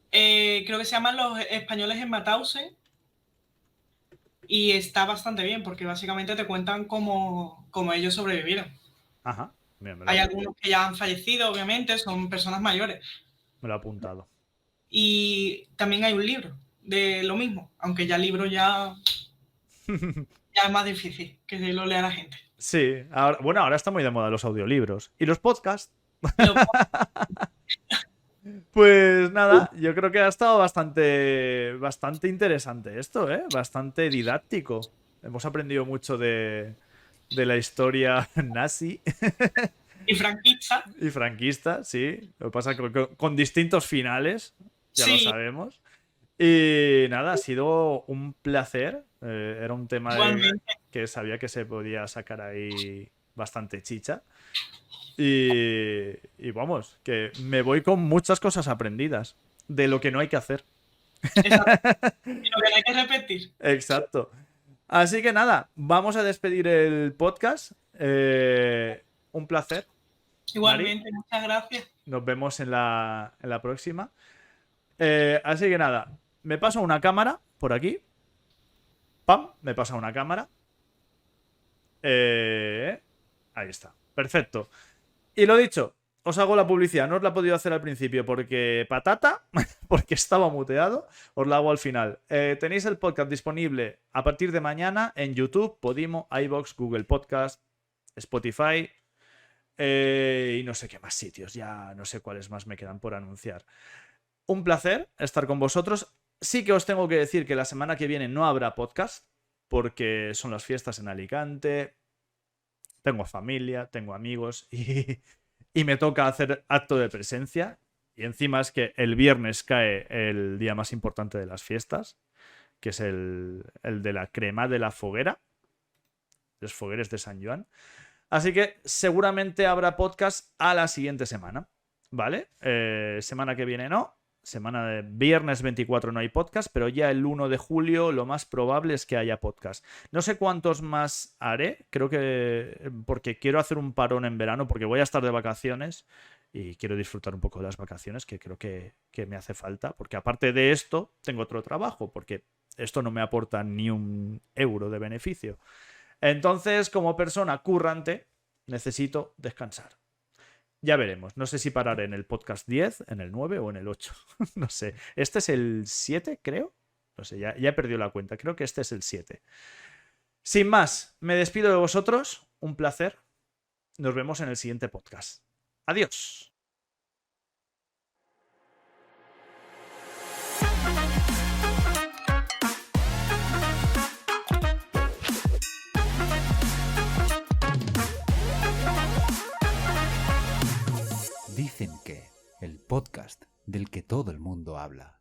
Creo que se llaman Los españoles en Mauthausen y está bastante bien porque básicamente te cuentan cómo ellos sobrevivieron. Ajá. Mira, Hay algunos que ya han fallecido, obviamente, son personas mayores. me lo he apuntado. Y también hay un libro de lo mismo, aunque ya el libro ya es más difícil que lo lea la gente. Sí, bueno, ahora está muy de moda los audiolibros. ¿Y los podcasts? Lo- Pues nada, yo creo que ha estado bastante interesante esto, ¿eh? Bastante didáctico. Hemos aprendido mucho de la historia nazi y franquista. y franquista, sí. Lo que pasa es que con distintos finales, ya lo Sí, sabemos. Y nada, ha sido un placer. Era un tema igualmente. que sabía que se podía sacar ahí bastante chicha. Y vamos, que me voy con muchas cosas aprendidas de lo que no hay que hacer. Exacto. Y lo que hay que repetir. Exacto. Así que nada, vamos a despedir el podcast. Un placer. Igualmente, muchas gracias. Nos vemos en la próxima. Así que nada, me paso una cámara por aquí. ¡Pam! Me pasa una cámara. Ahí está. Perfecto. Y lo dicho, os hago la publicidad. No os la he podido hacer al principio porque patata, porque estaba muteado. Os la hago al final. Tenéis el podcast disponible a partir de mañana en YouTube, Podimo, iVoox, Google Podcast, Spotify y no sé qué más sitios. Ya no sé cuáles más me quedan por anunciar. Un placer estar con vosotros. Sí que os tengo que decir que la semana que viene no habrá podcast porque son las fiestas en Alicante. Tengo familia, tengo amigos y me toca hacer acto de presencia. Y encima es que el viernes cae el día más importante de las fiestas, que es el de la crema de la foguera, los fogueres de San Joan. Así que seguramente habrá podcast a la siguiente semana, ¿vale? Semana que viene no. Semana de viernes 24 no hay podcast, pero ya el 1 de julio lo más probable es que haya podcast. No sé cuántos más haré, creo que porque quiero hacer un parón en verano, porque voy a estar de vacaciones y quiero disfrutar un poco de las vacaciones, que creo que me hace falta, porque aparte de esto tengo otro trabajo, porque esto no me aporta ni un euro de beneficio. Entonces, como persona currante, necesito descansar. Ya veremos. No sé si parar en el podcast 10, en el 9 o en el 8. No sé. Este es el 7, creo. No sé, ya he perdido la cuenta. Creo que este es el 7. Sin más, me despido de vosotros. Un placer. Nos vemos en el siguiente podcast. Adiós. Dicen que el podcast del que todo el mundo habla.